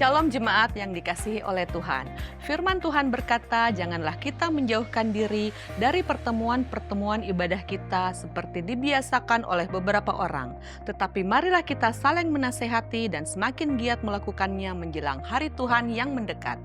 Shalom jemaat yang dikasihi oleh Tuhan. Firman Tuhan berkata, janganlah kita menjauhkan diri dari pertemuan-pertemuan ibadah kita seperti dibiasakan oleh beberapa orang. Tetapi marilah kita saling menasehati dan semakin giat melakukannya menjelang hari Tuhan yang mendekat.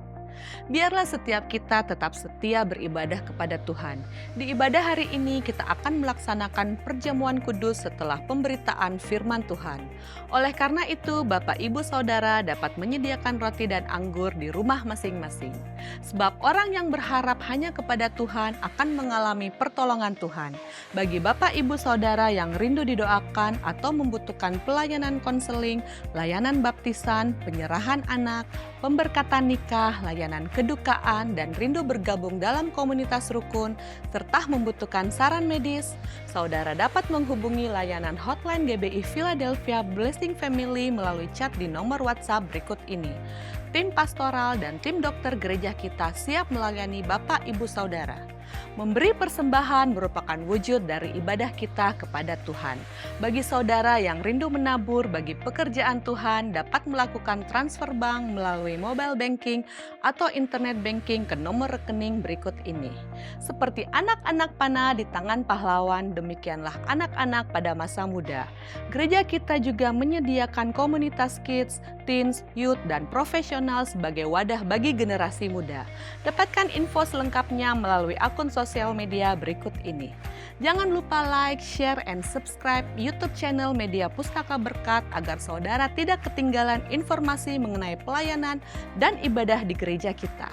Biarlah setiap kita tetap setia beribadah kepada Tuhan. Di ibadah hari ini kita akan melaksanakan perjamuan kudus setelah pemberitaan firman Tuhan. Oleh karena itu, Bapak Ibu Saudara dapat menyediakan roti dan anggur di rumah masing-masing. Sebab orang yang berharap hanya kepada Tuhan akan mengalami pertolongan Tuhan. Bagi Bapak Ibu Saudara yang rindu didoakan atau membutuhkan pelayanan konseling, layanan baptisan, penyerahan anak, pemberkatan nikah, layanan kedukaan, dan rindu bergabung dalam komunitas rukun, serta membutuhkan saran medis, saudara dapat menghubungi layanan hotline GBI Philadelphia Blessing Family melalui chat di nomor WhatsApp berikut ini. Tim pastoral dan tim dokter gereja kita siap melayani Bapak Ibu Saudara. Memberi persembahan merupakan wujud dari ibadah kita kepada Tuhan. Bagi saudara yang rindu menabur bagi pekerjaan Tuhan, dapat melakukan transfer bank melalui mobile banking atau internet banking ke nomor rekening berikut ini. Seperti anak-anak panah di tangan pahlawan, demikianlah anak-anak pada masa muda. Gereja kita juga menyediakan komunitas kids, teens, youth, dan profesional sebagai wadah bagi generasi muda. Dapatkan info selengkapnya melalui akun sosial media berikut ini. Jangan lupa like, share, and subscribe YouTube channel Media Pustaka Berkat agar saudara tidak ketinggalan informasi mengenai pelayanan dan ibadah di gereja kita.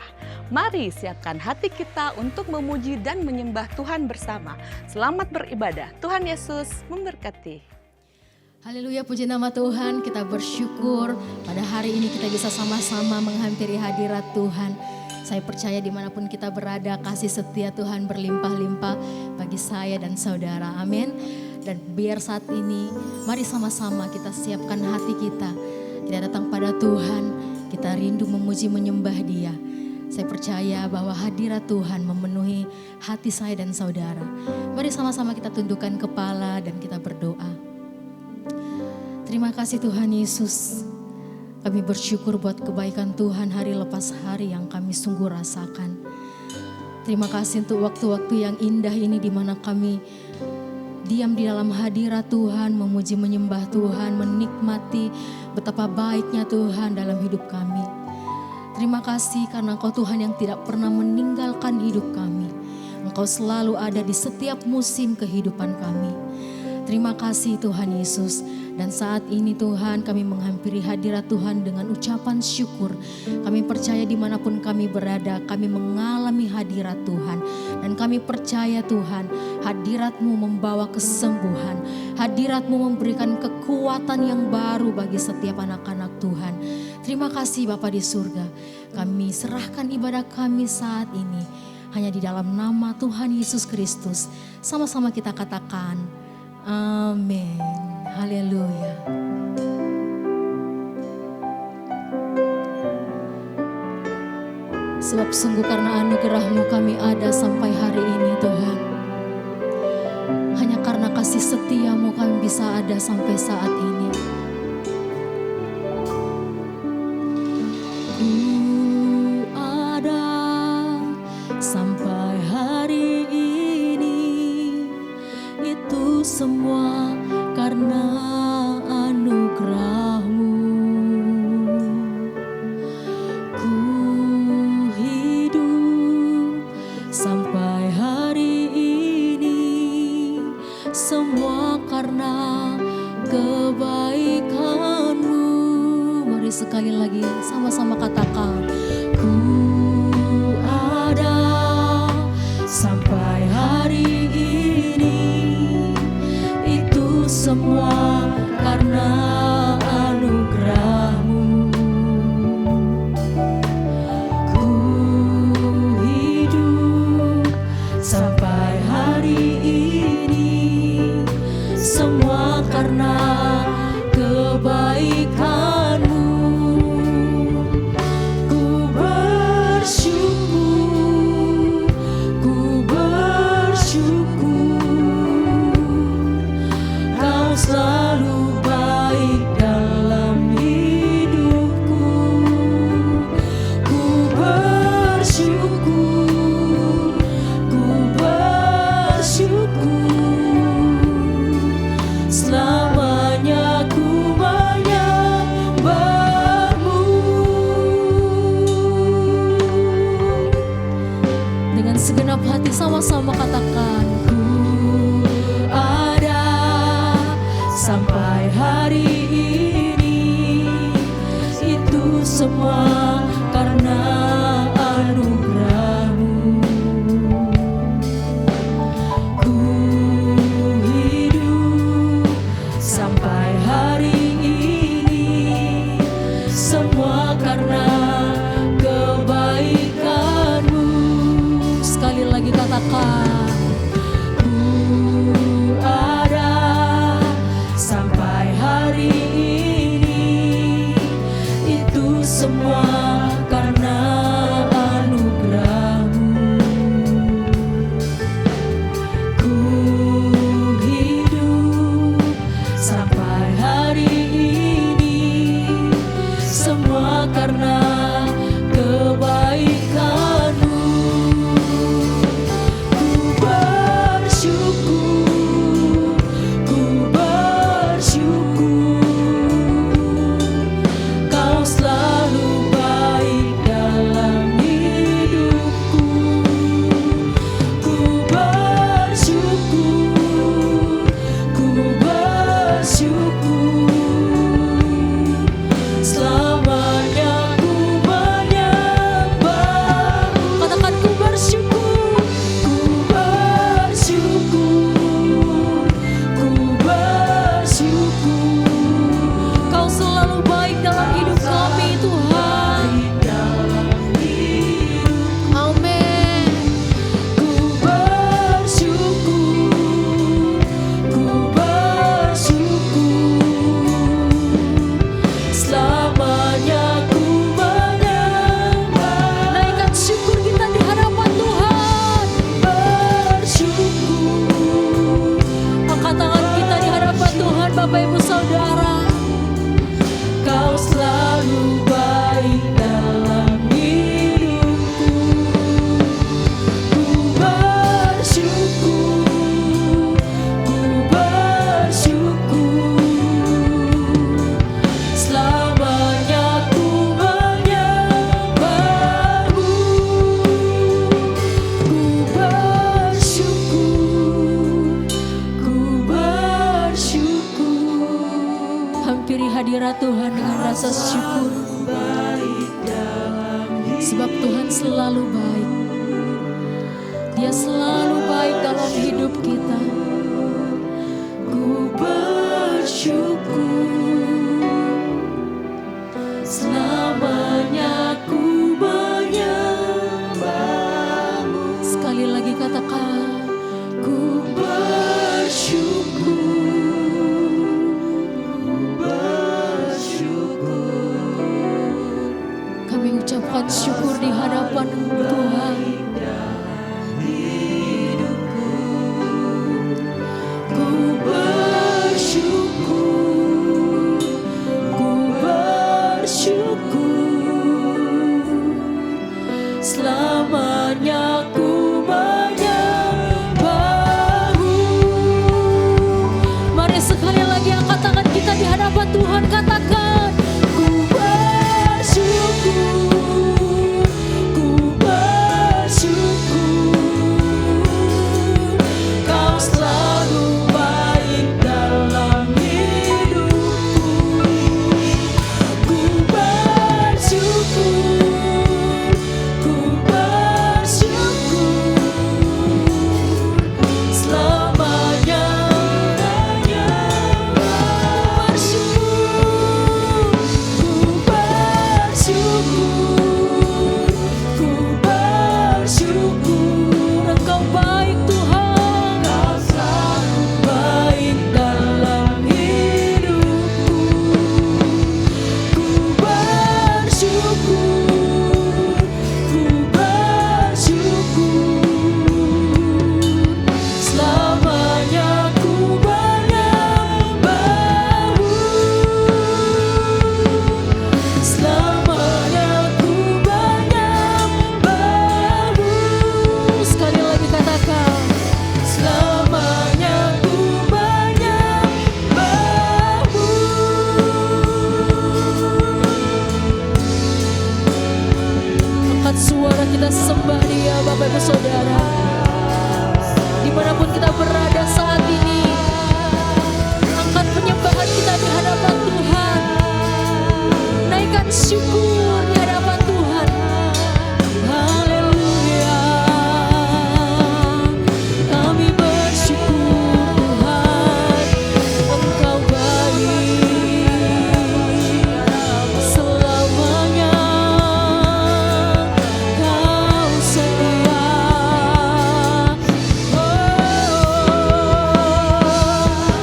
Mari siapkan hati kita untuk memuji dan menyembah Tuhan bersama. Selamat beribadah. Tuhan Yesus memberkati. Haleluya, puji nama Tuhan. Kita bersyukur pada hari ini kita bisa sama-sama menghampiri hadirat Tuhan. Saya percaya dimanapun kita berada, kasih setia Tuhan berlimpah-limpah bagi saya dan saudara. Amin. Dan biar saat ini, mari sama-sama kita siapkan hati kita. Kita datang pada Tuhan, kita rindu memuji menyembah Dia. Saya percaya bahwa hadirat Tuhan memenuhi hati saya dan saudara. Mari sama-sama kita tundukkan kepala dan kita berdoa. Terima kasih Tuhan Yesus. Kami bersyukur buat kebaikan Tuhan hari lepas hari yang kami sungguh rasakan. Terima kasih untuk waktu-waktu yang indah ini di mana kami diam di dalam hadirat Tuhan, memuji menyembah Tuhan, menikmati betapa baiknya Tuhan dalam hidup kami. Terima kasih karena Engkau Tuhan yang tidak pernah meninggalkan hidup kami. Engkau selalu ada di setiap musim kehidupan kami. Terima kasih Tuhan Yesus. Dan saat ini Tuhan kami menghampiri hadirat Tuhan dengan ucapan syukur. Kami percaya dimanapun kami berada, kami mengalami hadirat Tuhan. Dan kami percaya Tuhan, hadirat-Mu membawa kesembuhan. Hadirat-Mu memberikan kekuatan yang baru bagi setiap anak-anak Tuhan. Terima kasih Bapa di surga. Kami serahkan ibadah kami saat ini hanya di dalam nama Tuhan Yesus Kristus. Sama-sama kita katakan, amin. Haleluya. Sebab sungguh karena anugerah-Mu kami ada sampai hari ini Tuhan. Hanya karena kasih setia-Mu kami bisa ada sampai saat ini. Ku ada sampai hari ini, itu semua karena anugerah-Mu. Ku hidup sampai hari ini, semua karena kebaikan sama-sama katakan, ku ada sampai hari ini, itu semua karena anugerah-Mu. Ku hidup sampai hari ini, semua karena kebaikan-Mu. Sekali lagi katakan, ku ada sampai hari ini, itu semua karena anugerah-Mu. Ku hidup sampai hari ini, semua karena kebaikan-Mu. Ku bersyukur, ku bersyukur, Kau selalu baik dalam hidupku. Ku bersyukur, ku bersyukur, selamanya ku menyembah. Katakan, ku bersyukur, ku bersyukur, ku bersyukur, Kau selalu baik dalam hidup kami, Tuhan. Amin. Ku bersyukur, ku bersyukur, selamanya ku menyembah. Naikkan syukur kita di hadapan Tuhan. Bersyukur. Angkat tangan kita di hadapan Tuhan, Bapak Ibu Saudara. Kau selalu baik dalam hidupku. Ku bersyukur, ku bersyukur, selamanya ku menyembah-Mu. Ku bersyukur, ku bersyukur. Hampiri hadirat Tuhan dengan rasa syukur, sebab Tuhan selalu baik. Dia selalu baik dalam hidup kita. Ku bersyukur, selamanya ku menyembah-Mu. Sekali lagi katakan, ku bersyukur, kami ucapkan syukur di hadapan Tuhan. Ku bersyukur, ku bersyukur, selamanya ku menyembah-Mu. Mari sekali lagi angkat tangan kita di hadapan Tuhan, katakan, ku bersyukur, ku bersyukur, Kau selalu baik dalam hidupku. Ku bersyukur, ku bersyukur, selamanya Engkau baik Tuhan. Kau selalu baik dalam hidupku. Ku bersyukur, ku bersyukur, selamanya ku menyembah-Mu. Selamanya ku menyembah-Mu. Sekali lagi katakan, selamanya ku menyembah-Mu. Angkat suara kita sembah Dia, Bapak Ibu Saudara. Dimanapun kita berada saat ini, angkat penyembahan kita di hadapan Tuhan. Naikkan syukur di hadapan Tuhan. Haleluya. Kami bersyukur Tuhan, Engkau baik selamanya. Kau setia.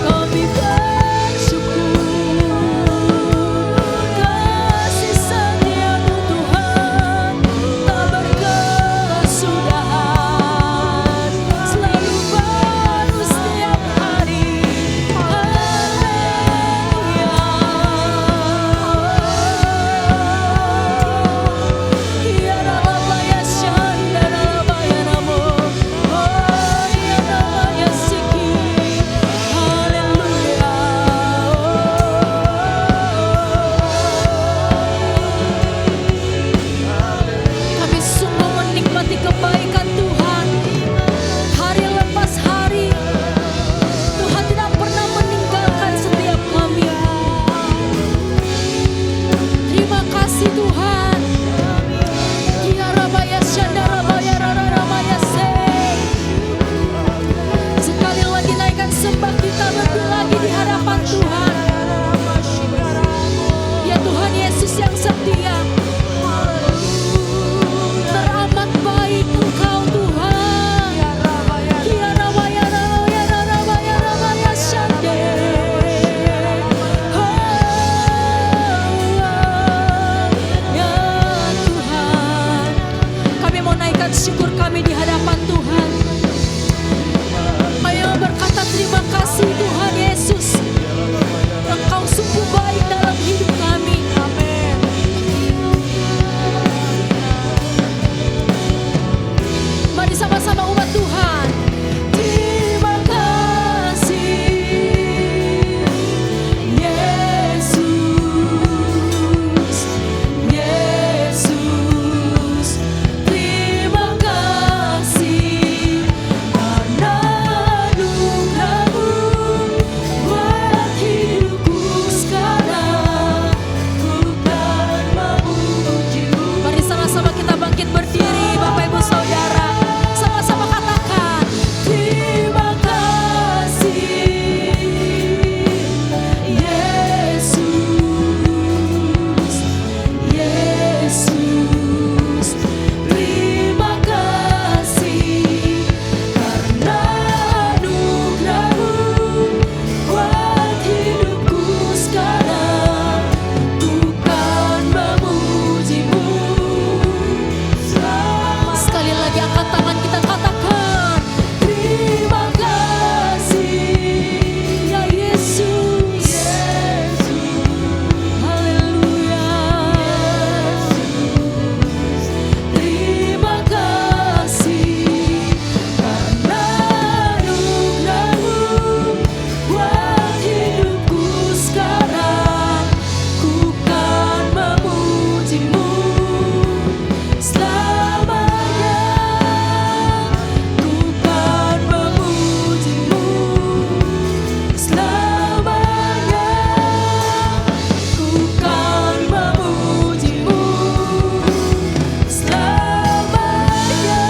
Kami bersyukur kasih setiamu Tuhan tak berkesudahan, selalu baru setiap hari. Haleluya. Ya Rabba ya Shanda Rabba ya Namo, oh ya Rabba ya Siki. Haleluya. Kami sungguh menikmati kebaikan Tuhan. Hari lepas hari, Tuhan tidak pernah meninggalkan setiap kami. Terima kasih Tuhan. Ya Rabba ya Shanda Rabba ya Rara Rabba ya Se. Sekali lagi naikkan sembah kita berdua lagi di hadapan Tuhan. Ya Tuhan Yesus yang setia, teramat baik Engkau Tuhan. Ya Rabba ya Rabba ya Rabba ya Rabba ya Shande. Ya Tuhan, kami mau naikkan syukur kami di hadapan Tuhan. Ayo berkata terima kasih Tuhan Yesus. Engkau sungguh baik dalam hidup kami. Amin. Mari sama-sama umat Tuhan. Terima kasih Yesus, Yesus. Terima kasih karena anugerah-Mu buat hidupku sekarang. Ku kan memuji-Mu. Mari sama-sama kita bangkit berdiri, Bapak Ibu Saudara. Sama-sama katakan terima kasih Yesus, Yesus. Terima kasih karena anugerah-Mu buat hidupku sekarang. Ku kan memuji-Mu. Sekali lagi angkat tangan kita katakan terima kasih ya Yesus. Haleluya. Terima kasih karena anugerah-Mu buat hidupku sekarang. Ku kan memuji-Mu selamanya. Ku kan memuji-Mu selamanya. Ku kan memuji-Mu selamanya.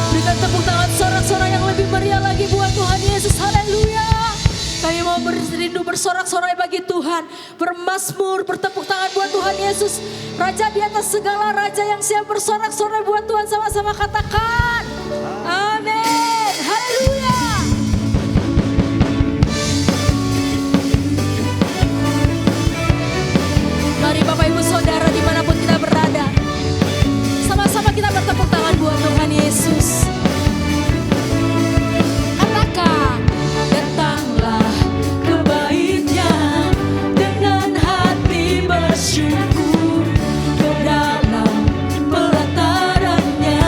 Berikan tepuk tangan sorak-sorai yang lebih meriah lagi buat Tuhan Yesus. Haleluya. Kami mau berindu bersorak-sorai bagi Tuhan, bermazmur, bertepuk tangan buat Tuhan Yesus, Raja di atas segala raja yang siap bersorak-sorai buat Tuhan. Sama-sama katakan amin. Haleluya. Mari Bapak Ibu Saudara dimanapun kita berada, sama-sama kita bertepuk tangan buat Tuhan Yesus. Katakan datanglah kebaiknya dengan hati bersyukur ke dalam pelatarannya.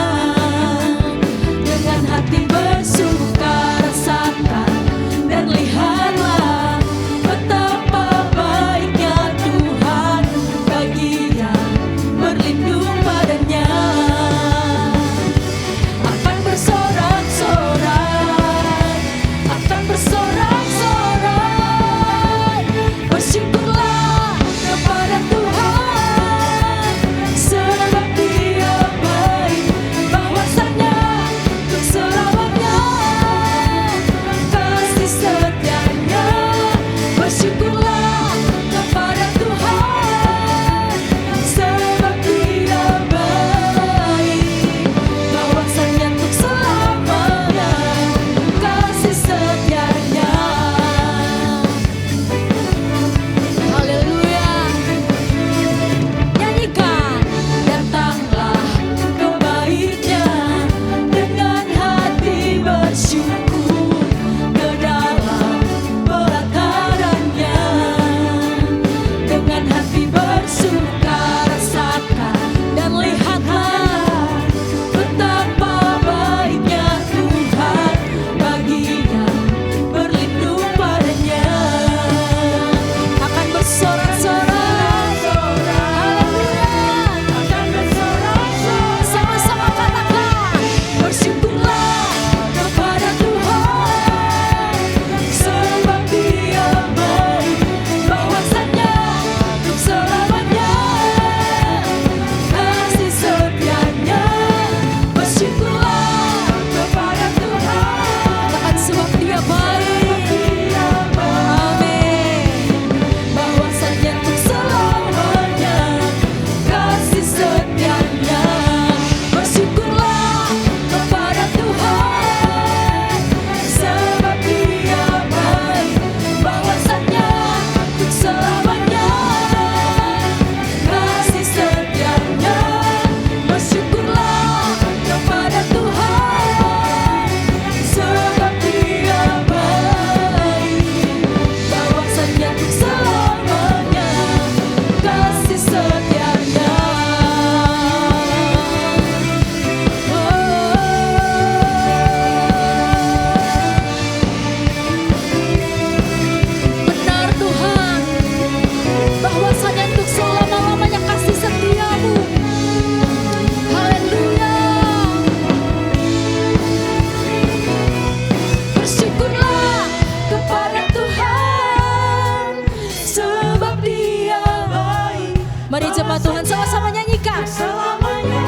sama-sama nyanyikan. Selamanya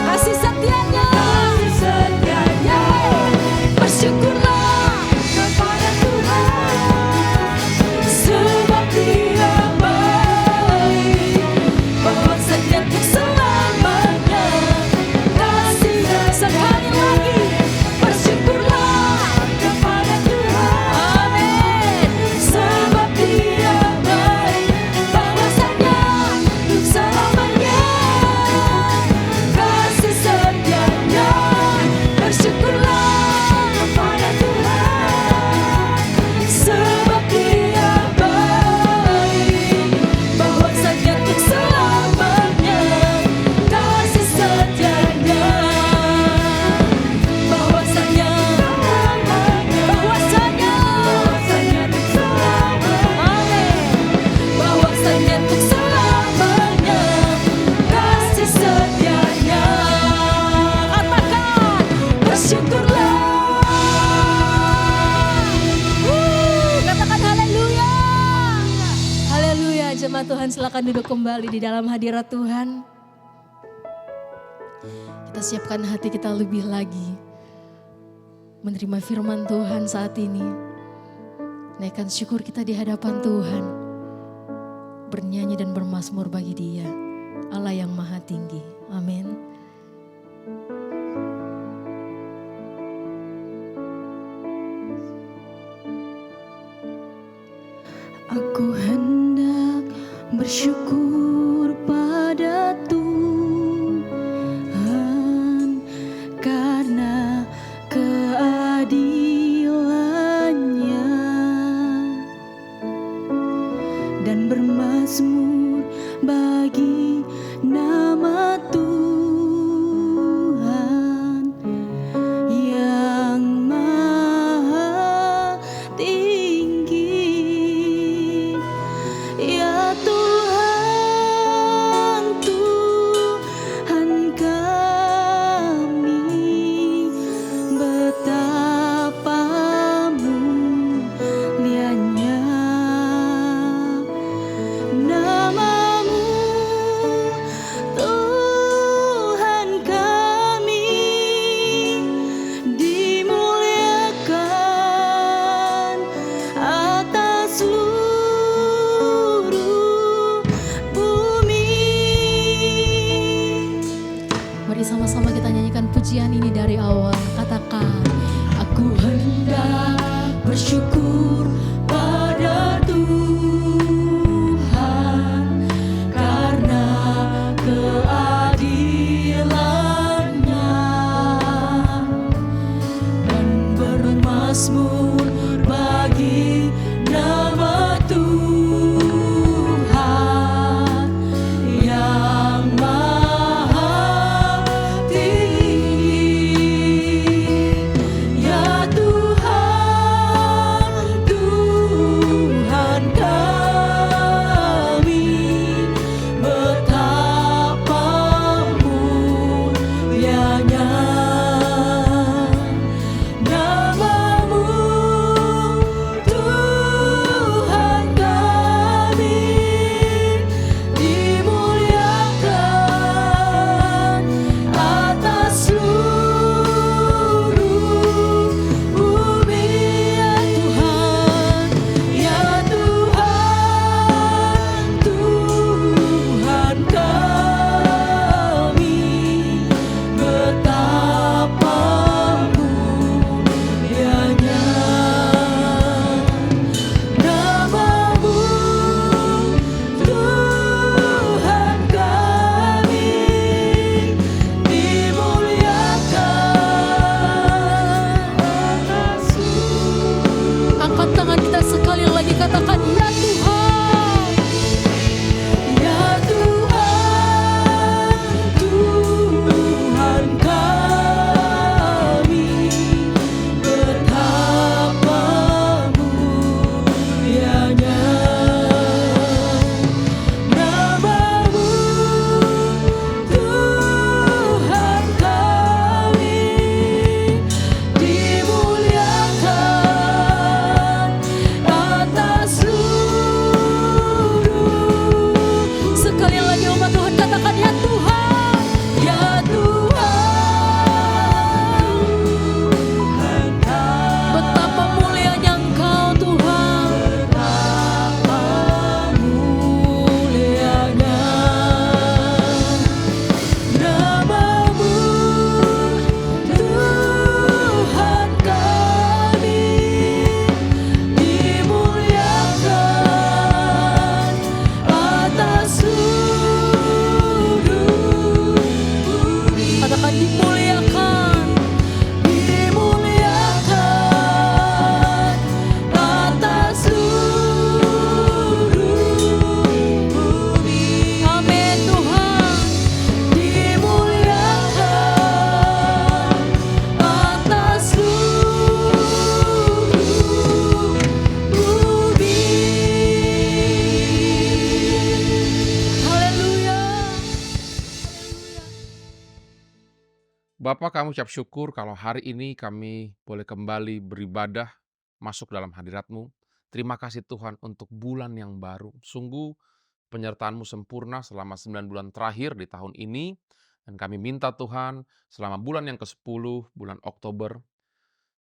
Kasih setianya. Bersyukurlah kepada Tuhan, sebab Dia baik, bahwasanya untuk selamanya kasih-Nya. sekali lagi. Bersyukurlah kepada Tuhan, Amin. sebab Dia baik, bahwasanya untuk selamanya kasih setianya. Bersyukurlah kepada Tuhan, sebab Dia baik, bahwasanya untuk selamanya kasih setianya. Bahwasanya untuk selamanya, bahwasanya untuk selamanya kasih setianya. Katakan. Bersyukurlah. Katakan haleluya. Haleluya. Jemaat Tuhan, silakan duduk kembali di dalam hadirat Tuhan. Kita siapkan hati kita lebih lagi menerima firman Tuhan saat ini. Naikkan syukur kita di hadapan Tuhan. Bernyanyi dan bermazmur bagi Dia, Allah yang Maha Tinggi. Amin. Aku hendak bersyukur pada Tuhan karena keadilannya, dan bermazmur bagi nama Bapa, kami ucap syukur kalau hari ini kami boleh kembali beribadah masuk dalam hadirat-Mu. Terima kasih Tuhan untuk bulan yang baru. Sungguh penyertaan-Mu sempurna selama 9 bulan terakhir di tahun ini. Dan kami minta Tuhan selama bulan yang ke-10, bulan Oktober,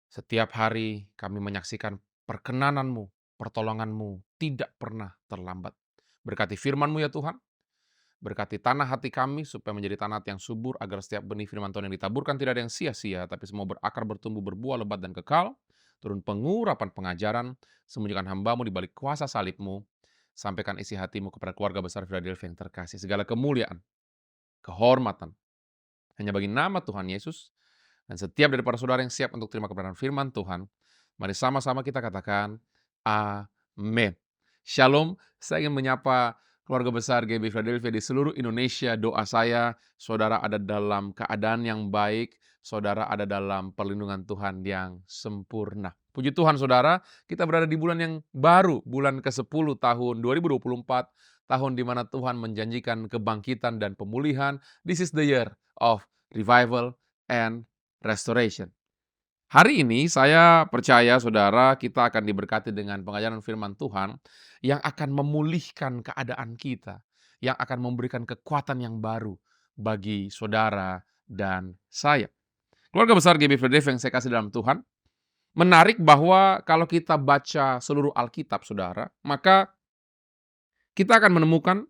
setiap hari kami menyaksikan perkenanan-Mu, pertolongan-Mu tidak pernah terlambat. Berkati firman-Mu ya Tuhan. Berkati tanah hati kami supaya menjadi tanah hati yang subur agar setiap benih firman Tuhan yang ditaburkan tidak ada yang sia-sia, tapi semua berakar, bertumbuh, berbuah lebat dan kekal. Turun pengurapan pengajaran, sembunyikan hamba-Mu di balik kuasa salib-Mu, sampaikan isi hati-Mu kepada keluarga besar Philadelphia yang terkasih. Segala kemuliaan, kehormatan, hanya bagi nama Tuhan Yesus, dan setiap daripada saudara yang siap untuk terima kebenaran firman Tuhan, mari sama-sama kita katakan, Amin. Shalom, saya ingin menyapa keluarga besar GB Philadelphia di seluruh Indonesia. Doa saya, saudara ada dalam keadaan yang baik, saudara ada dalam perlindungan Tuhan yang sempurna. Puji Tuhan saudara, kita berada di bulan yang baru, bulan ke-10 tahun 2024, tahun di mana Tuhan menjanjikan kebangkitan dan pemulihan. This is the year of revival and restoration. Hari ini saya percaya saudara kita akan diberkati dengan pengajaran firman Tuhan yang akan memulihkan keadaan kita, yang akan memberikan kekuatan yang baru bagi saudara dan saya. Keluarga besar GB Philadelphia yang saya kasih dalam Tuhan, menarik bahwa kalau kita baca seluruh Alkitab saudara, maka kita akan menemukan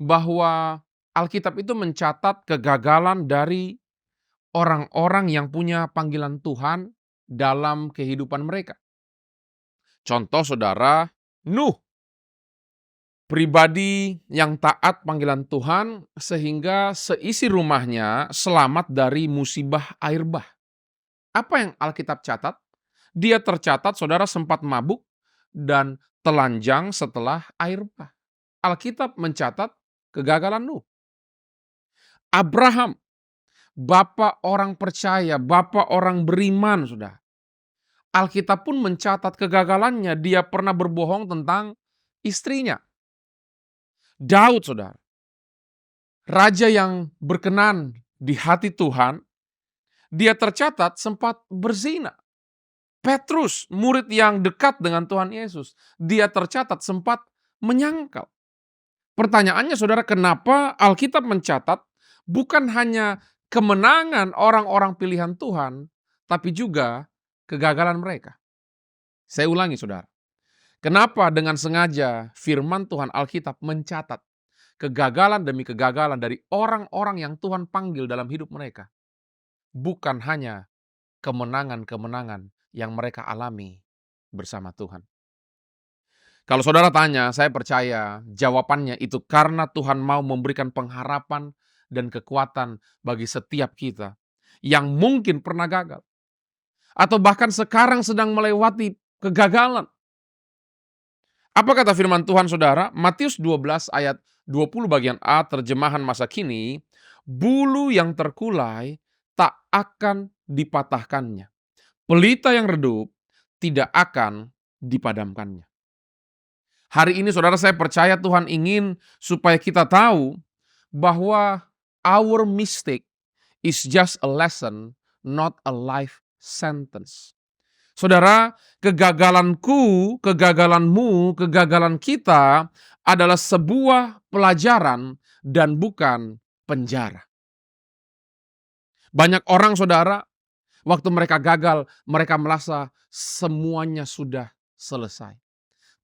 bahwa Alkitab itu mencatat kegagalan dari orang-orang yang punya panggilan Tuhan dalam kehidupan mereka. Contoh saudara, Nuh, pribadi yang taat panggilan Tuhan sehingga seisi rumahnya selamat dari musibah air bah. Apa yang Alkitab catat? Dia tercatat saudara sempat mabuk dan telanjang setelah air bah. Alkitab mencatat kegagalan Nuh. Abraham, bapak orang percaya, bapak orang beriman, sudah. Alkitab pun mencatat kegagalannya, dia pernah berbohong tentang istrinya. Daud, saudara, raja yang berkenan di hati Tuhan, dia tercatat sempat berzina. Petrus, murid yang dekat dengan Tuhan Yesus, dia tercatat sempat menyangkal. Pertanyaannya, saudara, kenapa Alkitab mencatat bukan hanya kemenangan orang-orang pilihan Tuhan, tapi juga kegagalan mereka? Saya ulangi, saudara. Kenapa dengan sengaja firman Tuhan Alkitab mencatat kegagalan demi kegagalan dari orang-orang yang Tuhan panggil dalam hidup mereka? Bukan hanya kemenangan-kemenangan yang mereka alami bersama Tuhan. Kalau saudara tanya, saya percaya jawabannya itu karena Tuhan mau memberikan pengharapan dan kekuatan bagi setiap kita yang mungkin pernah gagal. Atau bahkan sekarang sedang melewati kegagalan. Apa kata firman Tuhan saudara? Matius 12 ayat 20 bagian A terjemahan masa kini, bulu yang terkulai tak akan dipatahkannya. Pelita yang redup tidak akan dipadamkannya. Hari ini saudara saya percaya Tuhan ingin supaya kita tahu bahwa our mistake is just a lesson, not a life sentence. Saudara, kegagalanku, kegagalanmu, kegagalan kita adalah sebuah pelajaran dan bukan penjara. Banyak orang saudara, waktu mereka gagal, mereka merasa semuanya sudah selesai.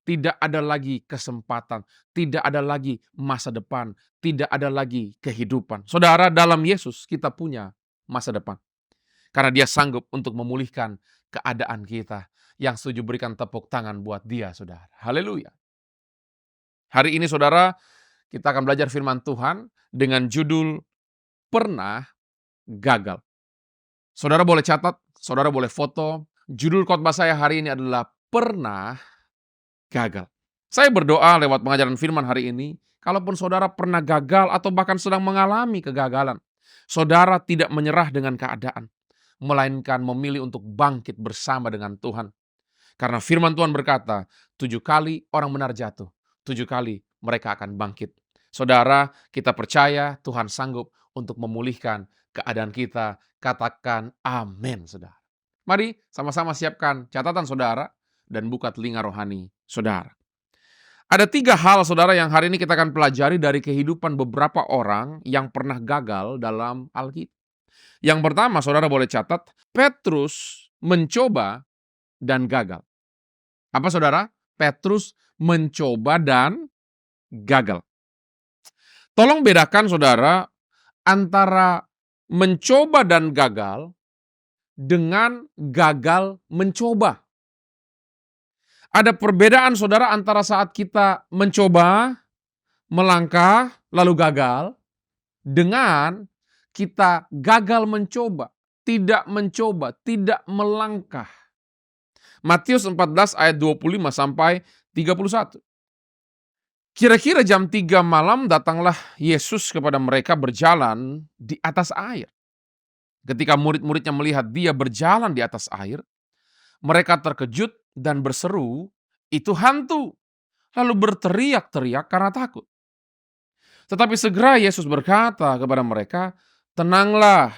Tidak ada lagi kesempatan, tidak ada lagi masa depan, tidak ada lagi kehidupan. Saudara, dalam Yesus kita punya masa depan. Karena dia sanggup untuk memulihkan keadaan kita. Yang setuju berikan tepuk tangan buat dia, saudara. Haleluya. Hari ini saudara, kita akan belajar firman Tuhan dengan judul Pernah Gagal. Saudara boleh catat, saudara boleh foto. Judul khotbah saya hari ini adalah Pernah Gagal. Saya berdoa lewat pengajaran firman hari ini, kalaupun saudara pernah gagal atau bahkan sedang mengalami kegagalan, saudara tidak menyerah dengan keadaan, melainkan memilih untuk bangkit bersama dengan Tuhan. Karena firman Tuhan berkata, 7 kali orang benar jatuh, 7 kali mereka akan bangkit. Saudara, kita percaya Tuhan sanggup untuk memulihkan keadaan kita. Katakan amin, saudara. Mari sama-sama siapkan catatan saudara dan buka telinga rohani saudara. Ada 3 hal saudara yang hari ini kita akan pelajari dari kehidupan beberapa orang yang pernah gagal dalam Alkitab. Yang pertama saudara boleh catat, Petrus mencoba dan gagal. Apa saudara? Petrus mencoba dan gagal. Tolong bedakan saudara antara mencoba dan gagal dengan gagal mencoba. Ada perbedaan saudara antara saat kita mencoba, melangkah, lalu gagal, dengan kita gagal mencoba, tidak melangkah. Matius 14 ayat 25 sampai 31. Kira-kira jam 3 malam datanglah Yesus kepada mereka berjalan di atas air. Ketika murid-muridnya melihat dia berjalan di atas air, mereka terkejut dan berseru, "Itu hantu!" Lalu berteriak-teriak karena takut. Tetapi segera Yesus berkata kepada mereka, "Tenanglah,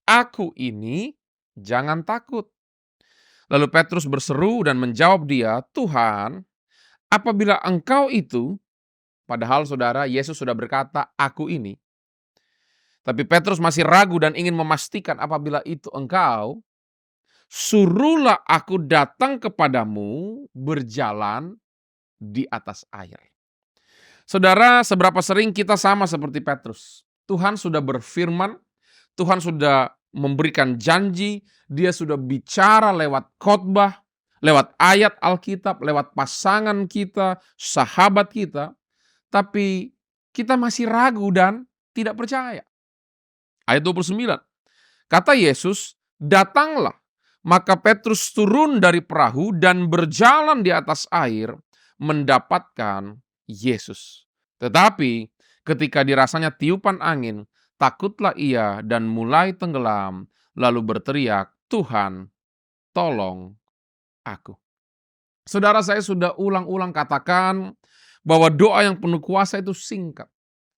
aku ini, jangan takut." Lalu Petrus berseru dan menjawab dia, "Tuhan, apabila engkau itu," padahal saudara Yesus sudah berkata, "Aku ini." Tapi Petrus masih ragu dan ingin memastikan, "Apabila itu engkau, suruhlah aku datang kepadamu berjalan di atas air." Saudara, seberapa sering kita sama seperti Petrus? Tuhan sudah berfirman, Tuhan sudah memberikan janji, dia sudah bicara lewat khotbah, lewat ayat Alkitab, lewat pasangan kita, sahabat kita, tapi kita masih ragu dan tidak percaya. Ayat 29, kata Yesus, "Datanglah." Maka Petrus turun dari perahu dan berjalan di atas air mendapatkan Yesus. Tetapi ketika dirasanya tiupan angin, takutlah ia dan mulai tenggelam, lalu berteriak, "Tuhan, tolong aku." Saudara, saya sudah ulang-ulang katakan bahwa doa yang penuh kuasa itu singkat.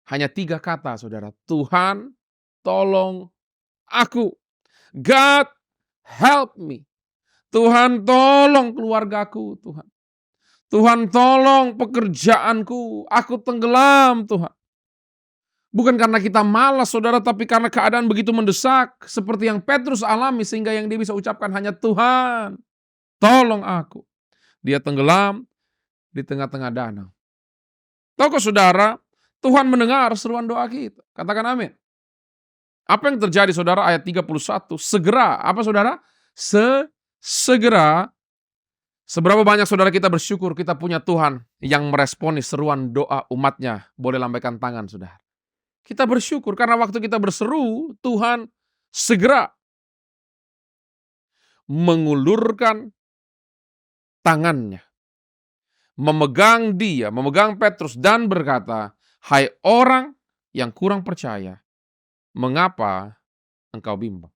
Hanya 3 kata, saudara. Tuhan, tolong aku. God, help me. Tuhan, tolong keluargaku, Tuhan. Tuhan, tolong pekerjaanku. Aku tenggelam, Tuhan. Bukan karena kita malas, saudara, tapi karena keadaan begitu mendesak. Seperti yang Petrus alami, sehingga yang dia bisa ucapkan hanya, "Tuhan, tolong aku." Dia tenggelam di tengah-tengah danau. Tahukah saudara, Tuhan mendengar seruan doa kita. Katakan amin. Apa yang terjadi saudara? Ayat 31. Segera, apa saudara? Segera. Seberapa banyak saudara kita bersyukur kita punya Tuhan yang meresponi seruan doa umatnya. Boleh lambaikan tangan saudara. Kita bersyukur karena waktu kita berseru, Tuhan segera mengulurkan tangannya. Memegang dia, memegang Petrus dan berkata, "Hai orang yang kurang percaya, mengapa engkau bimbang?"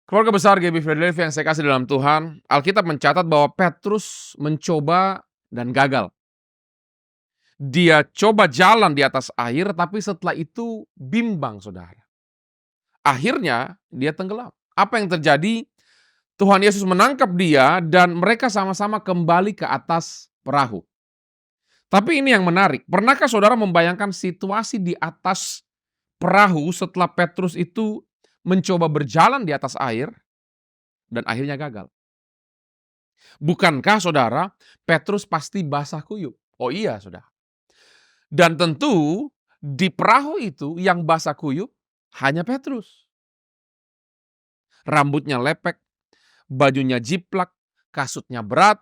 Keluarga besar GB Philadelphia yang saya kasih dalam Tuhan, Alkitab mencatat bahwa Petrus mencoba dan gagal. Dia coba jalan di atas air, tapi setelah itu bimbang, saudara. Akhirnya dia tenggelam. Apa yang terjadi? Tuhan Yesus menangkap dia dan mereka sama-sama kembali ke atas perahu. Tapi ini yang menarik. Pernahkah saudara membayangkan situasi di atas perahu setelah Petrus itu mencoba berjalan di atas air dan akhirnya gagal? Bukankah saudara, Petrus pasti basah kuyup? Oh iya saudara. Dan tentu di perahu itu yang basah kuyup hanya Petrus. Rambutnya lepek, bajunya jiplak, kasutnya berat,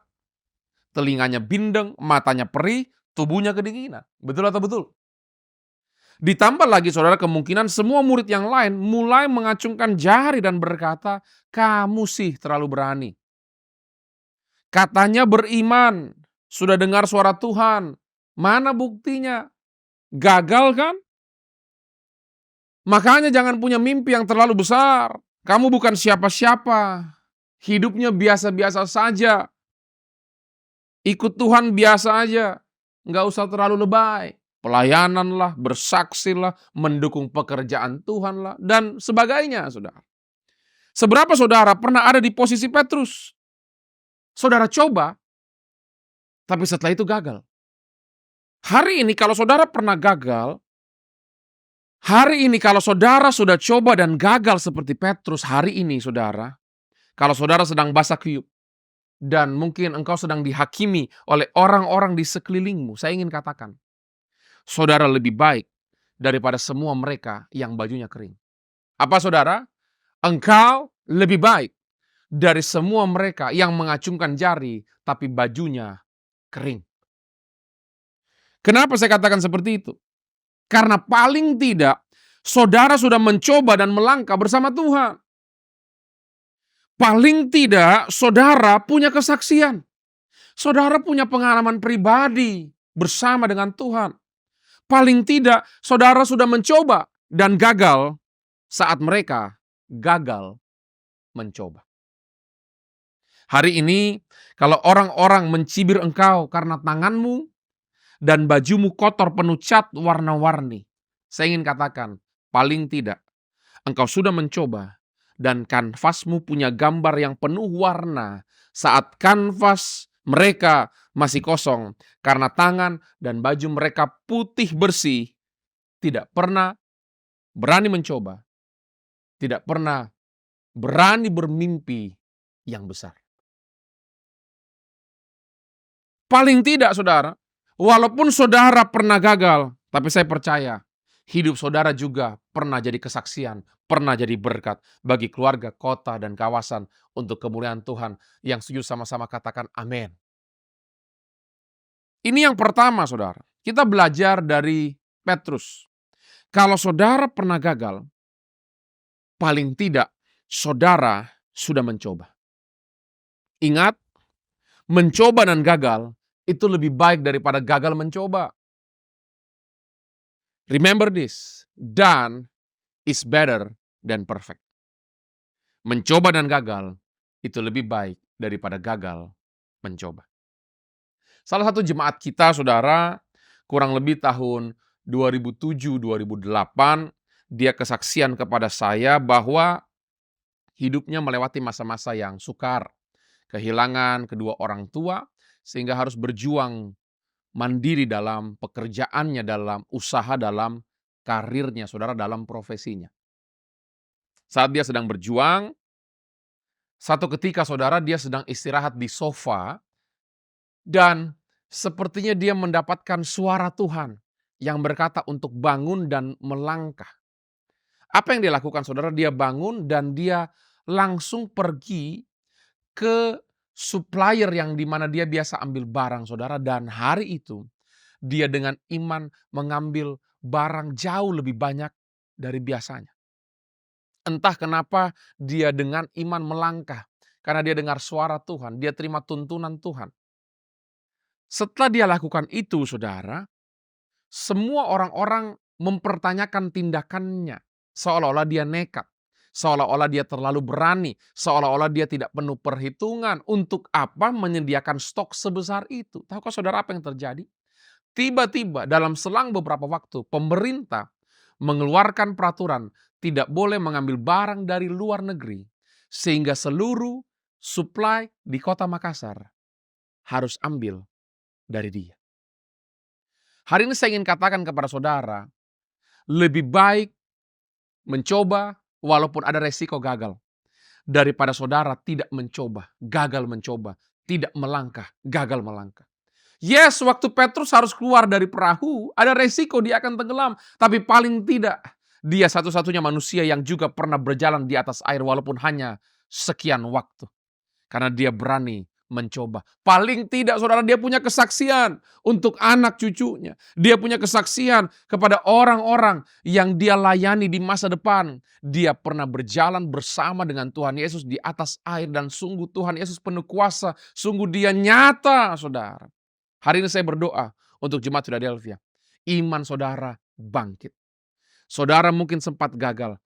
telinganya bindeng, matanya perih, tubuhnya kedinginan. Betul atau betul? Ditambah lagi saudara kemungkinan semua murid yang lain mulai mengacungkan jari dan berkata, "Kamu sih terlalu berani. Katanya beriman, sudah dengar suara Tuhan. Mana buktinya? Gagal kan? Makanya jangan punya mimpi yang terlalu besar. Kamu bukan siapa-siapa. Hidupnya biasa-biasa saja. Ikut Tuhan biasa aja. Nggak usah terlalu lebay." Pelayananlah, bersaksilah, mendukung pekerjaan Tuhanlah, dan sebagainya, saudara. Seberapa saudara pernah ada di posisi Petrus? Saudara coba, tapi setelah itu gagal. Hari ini kalau saudara pernah gagal, hari ini kalau saudara sudah coba dan gagal seperti Petrus, hari ini saudara, kalau saudara sedang basah kuyup, dan mungkin engkau sedang dihakimi oleh orang-orang di sekelilingmu, saya ingin katakan, saudara lebih baik daripada semua mereka yang bajunya kering. Apa saudara? Engkau lebih baik dari semua mereka yang mengacungkan jari, tapi bajunya kering. Kenapa saya katakan seperti itu? Karena paling tidak, saudara sudah mencoba dan melangkah bersama Tuhan. Paling tidak, saudara punya kesaksian. Saudara punya pengalaman pribadi bersama dengan Tuhan. Paling tidak, saudara sudah mencoba dan gagal saat mereka gagal mencoba. Hari ini, kalau orang-orang mencibir engkau karena tanganmu dan bajumu kotor penuh cat warna-warni, saya ingin katakan, paling tidak, engkau sudah mencoba dan kanvasmu punya gambar yang penuh warna saat kanvas mereka masih kosong karena tangan dan baju mereka putih bersih, tidak pernah berani mencoba, tidak pernah berani bermimpi yang besar. Paling tidak saudara, walaupun saudara pernah gagal, tapi saya percaya hidup saudara juga pernah jadi kesaksian, pernah jadi berkat bagi keluarga, kota, dan kawasan untuk kemuliaan Tuhan. Yang setuju sama-sama katakan amin. Ini yang pertama saudara, kita belajar dari Petrus. Kalau saudara pernah gagal, paling tidak saudara sudah mencoba. Ingat, mencoba dan gagal itu lebih baik daripada gagal mencoba. Remember this, done is better than perfect. Mencoba dan gagal itu lebih baik daripada gagal mencoba. Salah satu jemaat kita, saudara, kurang lebih tahun 2007-2008, dia kesaksian kepada saya bahwa hidupnya melewati masa-masa yang sukar. Kehilangan kedua orang tua, sehingga harus berjuang mandiri dalam pekerjaannya, dalam usaha, dalam karirnya, saudara, dalam profesinya. Saat dia sedang berjuang, satu ketika saudara dia sedang istirahat di sofa, dan sepertinya dia mendapatkan suara Tuhan yang berkata untuk bangun dan melangkah. Apa yang dia lakukan saudara? Dia bangun dan dia langsung pergi ke supplier yang dimana dia biasa ambil barang saudara. Dan hari itu dia dengan iman mengambil barang jauh lebih banyak dari biasanya. Entah kenapa dia dengan iman melangkah. Karena dia dengar suara Tuhan, dia terima tuntunan Tuhan. Setelah dia lakukan itu saudara, semua orang-orang mempertanyakan tindakannya. Seolah-olah dia nekat. Seolah-olah dia terlalu berani. Seolah-olah dia tidak penuh perhitungan. Untuk apa menyediakan stok sebesar itu? Tahukah saudara apa yang terjadi? Tiba-tiba dalam selang beberapa waktu, pemerintah mengeluarkan peraturan tidak boleh mengambil barang dari luar negeri. Sehingga seluruh supply di kota Makassar harus ambil dari dia. Hari ini saya ingin katakan kepada saudara, lebih baik mencoba walaupun ada resiko gagal, daripada saudara tidak mencoba, gagal mencoba, tidak melangkah, gagal melangkah. Yes, waktu Petrus harus keluar dari perahu, ada resiko dia akan tenggelam. Tapi paling tidak, dia satu-satunya manusia yang juga pernah berjalan di atas air walaupun hanya sekian waktu. Karena dia berani mencoba. Paling tidak saudara dia punya kesaksian untuk anak cucunya. Dia punya kesaksian kepada orang-orang yang dia layani di masa depan. Dia pernah berjalan bersama dengan Tuhan Yesus di atas air dan sungguh Tuhan Yesus penuh kuasa. Sungguh dia nyata saudara. Hari ini saya berdoa untuk jemaat Philadelphia. Iman saudara bangkit. Saudara mungkin sempat gagal.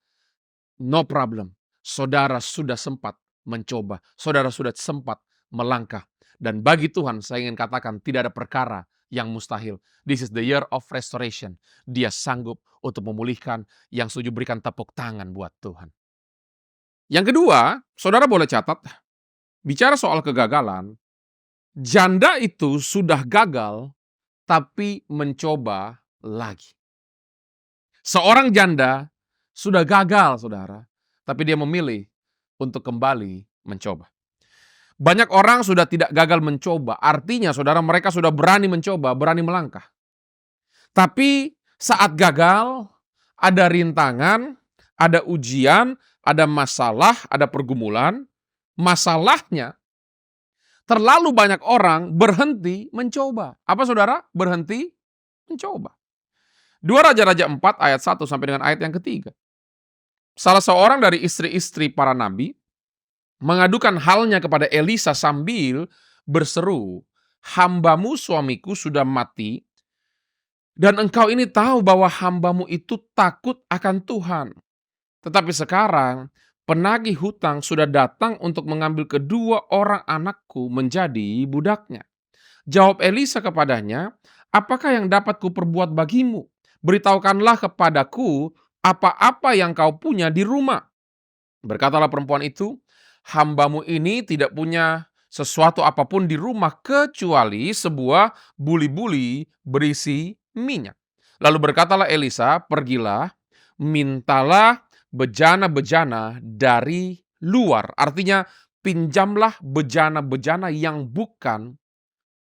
No problem. Saudara sudah sempat mencoba. Saudara sudah sempat melangkah. Dan bagi Tuhan saya ingin katakan tidak ada perkara yang mustahil. This is the year of restoration. Dia sanggup untuk memulihkan. Yang setuju berikan tepuk tangan buat Tuhan. Yang kedua, saudara boleh catat, bicara soal kegagalan, janda itu sudah gagal, tapi mencoba lagi. Seorang janda sudah gagal, saudara, tapi dia memilih untuk kembali mencoba. Banyak orang sudah tidak gagal mencoba, artinya saudara mereka sudah berani mencoba, berani melangkah. Tapi saat gagal, ada rintangan, ada ujian, ada masalah, ada pergumulan. Masalahnya, terlalu banyak orang berhenti mencoba. Apa saudara? Berhenti mencoba. 2 Raja-Raja 4 ayat 1 sampai dengan ayat yang ketiga. Salah seorang dari istri-istri para nabi mengadukan halnya kepada Elisa sambil berseru, "Hambamu suamiku sudah mati, dan engkau ini tahu bahwa hambamu itu takut akan Tuhan. Tetapi sekarang penagih hutang sudah datang untuk mengambil kedua orang anakku menjadi budaknya." Jawab Elisa kepadanya, "Apakah yang dapat kuperbuat bagimu? Beritahukanlah kepadaku apa-apa yang kau punya di rumah." Berkatalah perempuan itu, "Hambamu ini tidak punya sesuatu apapun di rumah kecuali sebuah buli-buli berisi minyak." Lalu berkatalah Elisa, "Pergilah, mintalah bejana-bejana dari luar." Artinya, pinjamlah bejana-bejana yang bukan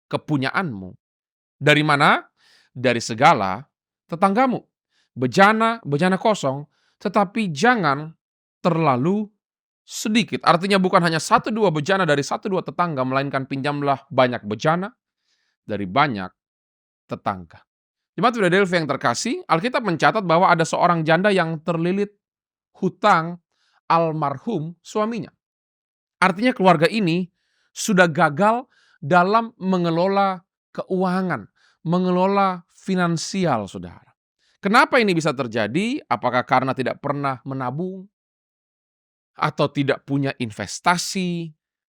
kepunyaanmu. Dari mana? Dari segala tetanggamu. Bejana kosong, tetapi jangan terlalu sedikit. Artinya bukan hanya 1-2 bejana dari 1-2 tetangga, melainkan pinjamlah banyak bejana dari banyak tetangga. Jemaat Philadelphia yang terkasih, Alkitab mencatat bahwa ada seorang janda yang terlilit hutang almarhum suaminya. Artinya keluarga ini sudah gagal dalam mengelola keuangan, mengelola finansial, saudara. Kenapa ini bisa terjadi? Apakah karena tidak pernah menabung? Atau tidak punya investasi?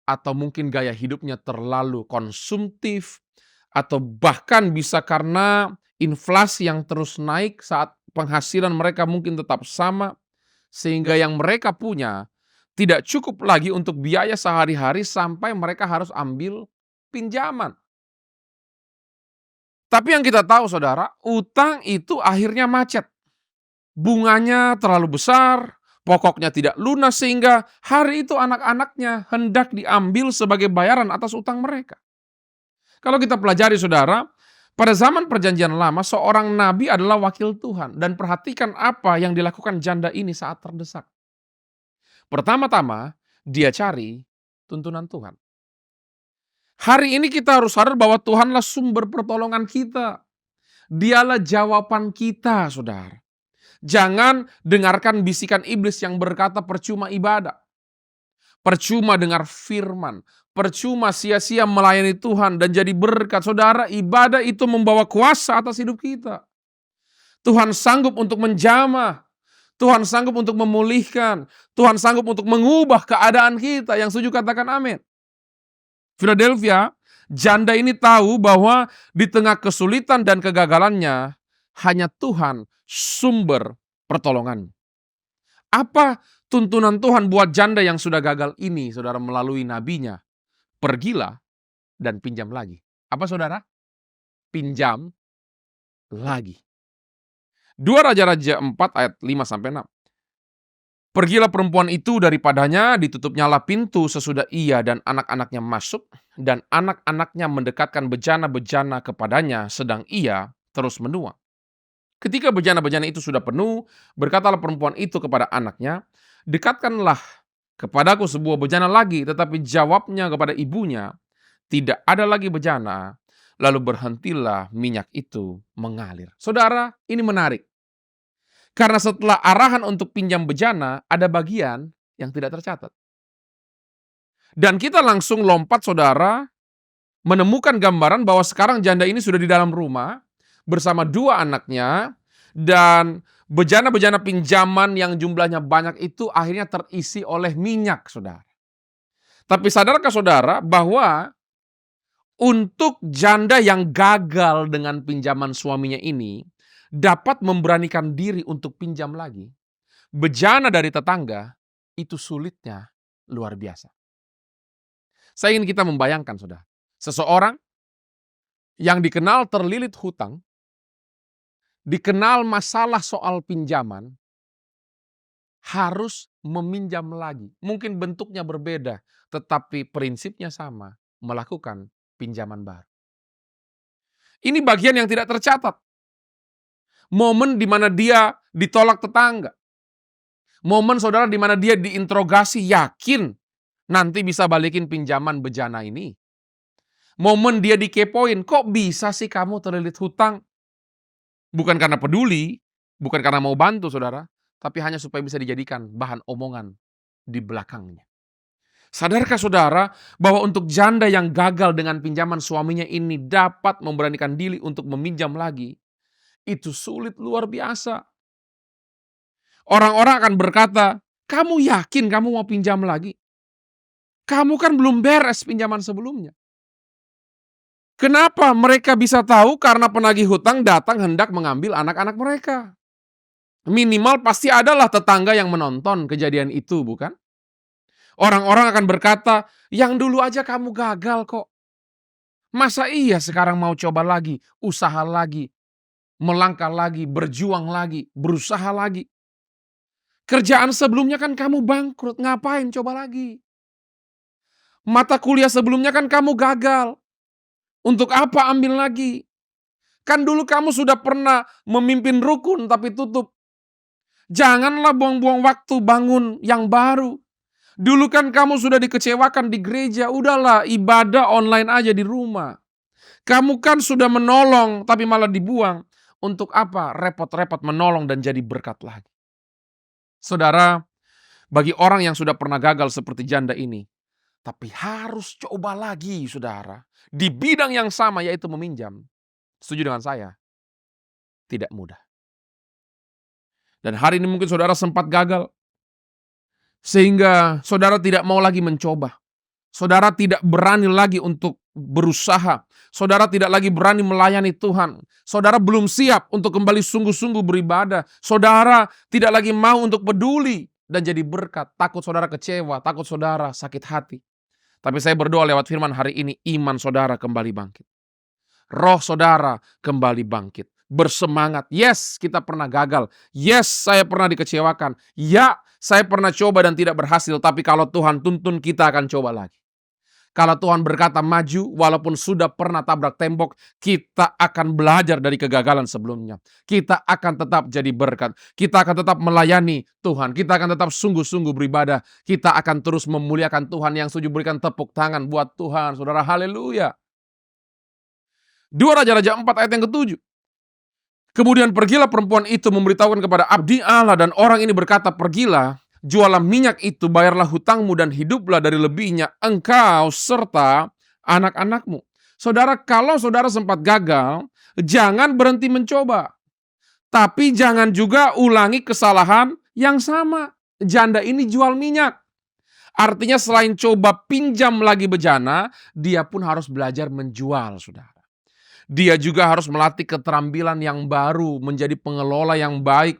Atau mungkin gaya hidupnya terlalu konsumtif? Atau bahkan bisa karena inflasi yang terus naik saat penghasilan mereka mungkin tetap sama, sehingga yang mereka punya tidak cukup lagi untuk biaya sehari-hari sampai mereka harus ambil pinjaman. Tapi yang kita tahu saudara, utang itu akhirnya macet. Bunganya terlalu besar, pokoknya tidak lunas sehingga hari itu anak-anaknya hendak diambil sebagai bayaran atas utang mereka. Kalau kita pelajari saudara, pada zaman perjanjian lama seorang nabi adalah wakil Tuhan. Dan perhatikan apa yang dilakukan janda ini saat terdesak. Pertama-tama, dia cari tuntunan Tuhan. Hari ini kita harus sadar bahwa Tuhanlah sumber pertolongan kita. Dialah jawaban kita, saudara. Jangan dengarkan bisikan iblis yang berkata percuma ibadah. Percuma dengar firman. Percuma sia-sia melayani Tuhan dan jadi berkat. Saudara, ibadah itu membawa kuasa atas hidup kita. Tuhan sanggup untuk menjamah. Tuhan sanggup untuk memulihkan. Tuhan sanggup untuk mengubah keadaan kita. Yang setuju katakan amin. Philadelphia, janda ini tahu bahwa di tengah kesulitan dan kegagalannya, hanya Tuhan sumber pertolongan. Apa tuntunan Tuhan buat janda yang sudah gagal ini, saudara, melalui nabinya? Pergilah dan pinjam lagi. Apa saudara? Pinjam lagi. 2 Raja-Raja 4 ayat 5-6. Pergilah perempuan itu daripadanya, ditutupnyalah pintu sesudah ia dan anak-anaknya masuk, dan anak-anaknya mendekatkan bejana-bejana kepadanya, sedang ia terus menua. Ketika bejana-bejana itu sudah penuh, berkatalah perempuan itu kepada anaknya, "Dekatkanlah kepadaku sebuah bejana lagi." Tetapi jawabnya kepada ibunya, "Tidak ada lagi bejana." Lalu berhentilah minyak itu mengalir. Saudara, ini menarik. Karena setelah arahan untuk pinjam bejana, ada bagian yang tidak tercatat. Dan kita langsung lompat, saudara, menemukan gambaran bahwa sekarang janda ini sudah di dalam rumah bersama 2 anaknya, dan bejana-bejana pinjaman yang jumlahnya banyak itu akhirnya terisi oleh minyak, saudara. Tapi sadarkah saudara bahwa Untuk janda yang gagal dengan pinjaman suaminya ini dapat memberanikan diri untuk pinjam lagi, bejana dari tetangga itu sulitnya luar biasa. Saya ingin kita membayangkan, saudara, seseorang yang dikenal terlilit hutang, dikenal masalah soal pinjaman, harus meminjam lagi. Mungkin bentuknya berbeda, tetapi prinsipnya sama, melakukan pinjaman baru. Ini bagian yang tidak tercatat. Momen di mana dia ditolak tetangga. Momen saudara di mana dia diinterogasi, yakin nanti bisa balikin pinjaman bejana ini. Momen dia dikepoin, kok bisa sih kamu terlilit hutang? Bukan karena peduli, bukan karena mau bantu saudara, tapi hanya supaya bisa dijadikan bahan omongan di belakangnya. Sadarkah saudara bahwa untuk janda yang gagal dengan pinjaman suaminya ini dapat memberanikan diri untuk meminjam lagi? Itu sulit luar biasa. Orang-orang akan berkata, kamu yakin kamu mau pinjam lagi? Kamu kan belum beres pinjaman sebelumnya. Kenapa mereka bisa tahu? Karena penagih hutang datang hendak mengambil anak-anak mereka. Minimal pasti adalah tetangga yang menonton kejadian itu, bukan? Orang-orang akan berkata, yang dulu aja kamu gagal kok. Masa iya sekarang mau coba lagi, usaha lagi, melangkah lagi, berjuang lagi, berusaha lagi. Kerjaan sebelumnya kan kamu bangkrut, ngapain coba lagi? Mata kuliah sebelumnya kan kamu gagal. Untuk apa ambil lagi? Kan dulu kamu sudah pernah memimpin rukun tapi tutup. Janganlah buang-buang waktu bangun yang baru. Dulu kan kamu sudah dikecewakan di gereja, udahlah ibadah online aja di rumah. Kamu kan sudah menolong tapi malah dibuang. Untuk apa repot-repot menolong dan jadi berkat lagi? Saudara, bagi orang yang sudah pernah gagal seperti janda ini, tapi harus coba lagi saudara, di bidang yang sama yaitu meminjam. Setuju dengan saya? Tidak mudah. Dan hari ini mungkin saudara sempat gagal, sehingga saudara tidak mau lagi mencoba. Saudara tidak berani lagi untuk berusaha. Saudara tidak lagi berani melayani Tuhan. Saudara belum siap untuk kembali sungguh-sungguh beribadah. Saudara tidak lagi mau untuk peduli dan jadi berkat. Takut saudara kecewa, takut saudara sakit hati. Tapi saya berdoa lewat firman hari ini, iman saudara kembali bangkit. Roh saudara kembali bangkit. Bersemangat. Yes, kita pernah gagal. Yes, saya pernah dikecewakan. Ya, saya pernah coba dan tidak berhasil. Tapi kalau Tuhan tuntun, kita akan coba lagi. Kalau Tuhan berkata maju, walaupun sudah pernah tabrak tembok, kita akan belajar dari kegagalan sebelumnya. Kita akan tetap jadi berkat. Kita akan tetap melayani Tuhan. Kita akan tetap sungguh-sungguh beribadah. Kita akan terus memuliakan Tuhan. Yang setuju berikan tepuk tangan buat Tuhan. Saudara, haleluya. 2 Raja-Raja 4 ayat yang ke-7. Kemudian pergilah perempuan itu memberitahukan kepada abdi Allah dan orang ini berkata, pergilah, jualah minyak itu, bayarlah hutangmu dan hiduplah dari lebihnya engkau serta anak-anakmu. Saudara, kalau saudara sempat gagal, jangan berhenti mencoba. Tapi jangan juga ulangi kesalahan yang sama. Janda ini jual minyak. Artinya selain coba pinjam lagi bejana, dia pun harus belajar menjual, saudara. Dia juga harus melatih keterampilan yang baru, menjadi pengelola yang baik.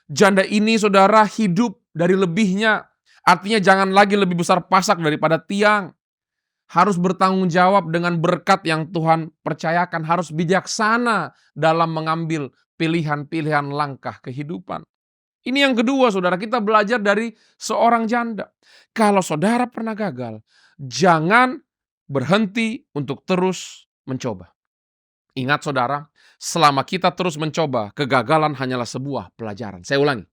Janda ini saudara hidup dari lebihnya. Artinya jangan lagi lebih besar pasak daripada tiang. Harus bertanggung jawab dengan berkat yang Tuhan percayakan. Harus bijaksana dalam mengambil pilihan-pilihan langkah kehidupan. Ini yang kedua saudara, kita belajar dari seorang janda. Kalau saudara pernah gagal, jangan berhenti untuk terus mencoba. Ingat saudara, selama kita terus mencoba, kegagalan hanyalah sebuah pelajaran. Saya ulangi.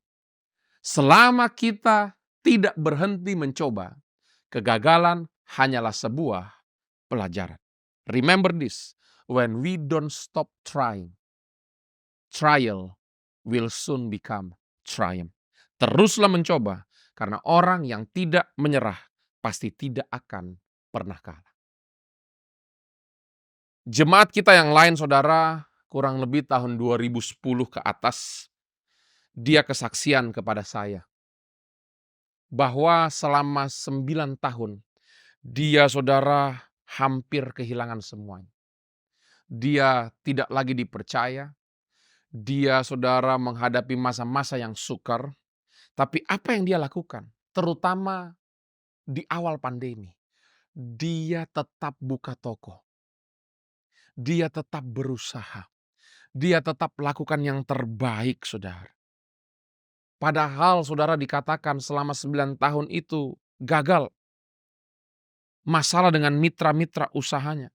Selama kita tidak berhenti mencoba, kegagalan hanyalah sebuah pelajaran. Remember this, when we don't stop trying, trial will soon become triumph. Teruslah mencoba, karena orang yang tidak menyerah pasti tidak akan pernah kalah. Jemaat kita yang lain saudara, kurang lebih tahun 2010 ke atas, dia kesaksian kepada saya bahwa selama 9 tahun dia saudara hampir kehilangan semuanya. Dia tidak lagi dipercaya. Dia, saudara, menghadapi masa-masa yang sukar. Tapi apa yang dia lakukan? Terutama di awal pandemi. Dia tetap buka toko. Dia tetap berusaha. Dia tetap lakukan yang terbaik, saudara. Padahal saudara dikatakan selama 9 tahun itu gagal. Masalah dengan mitra-mitra usahanya.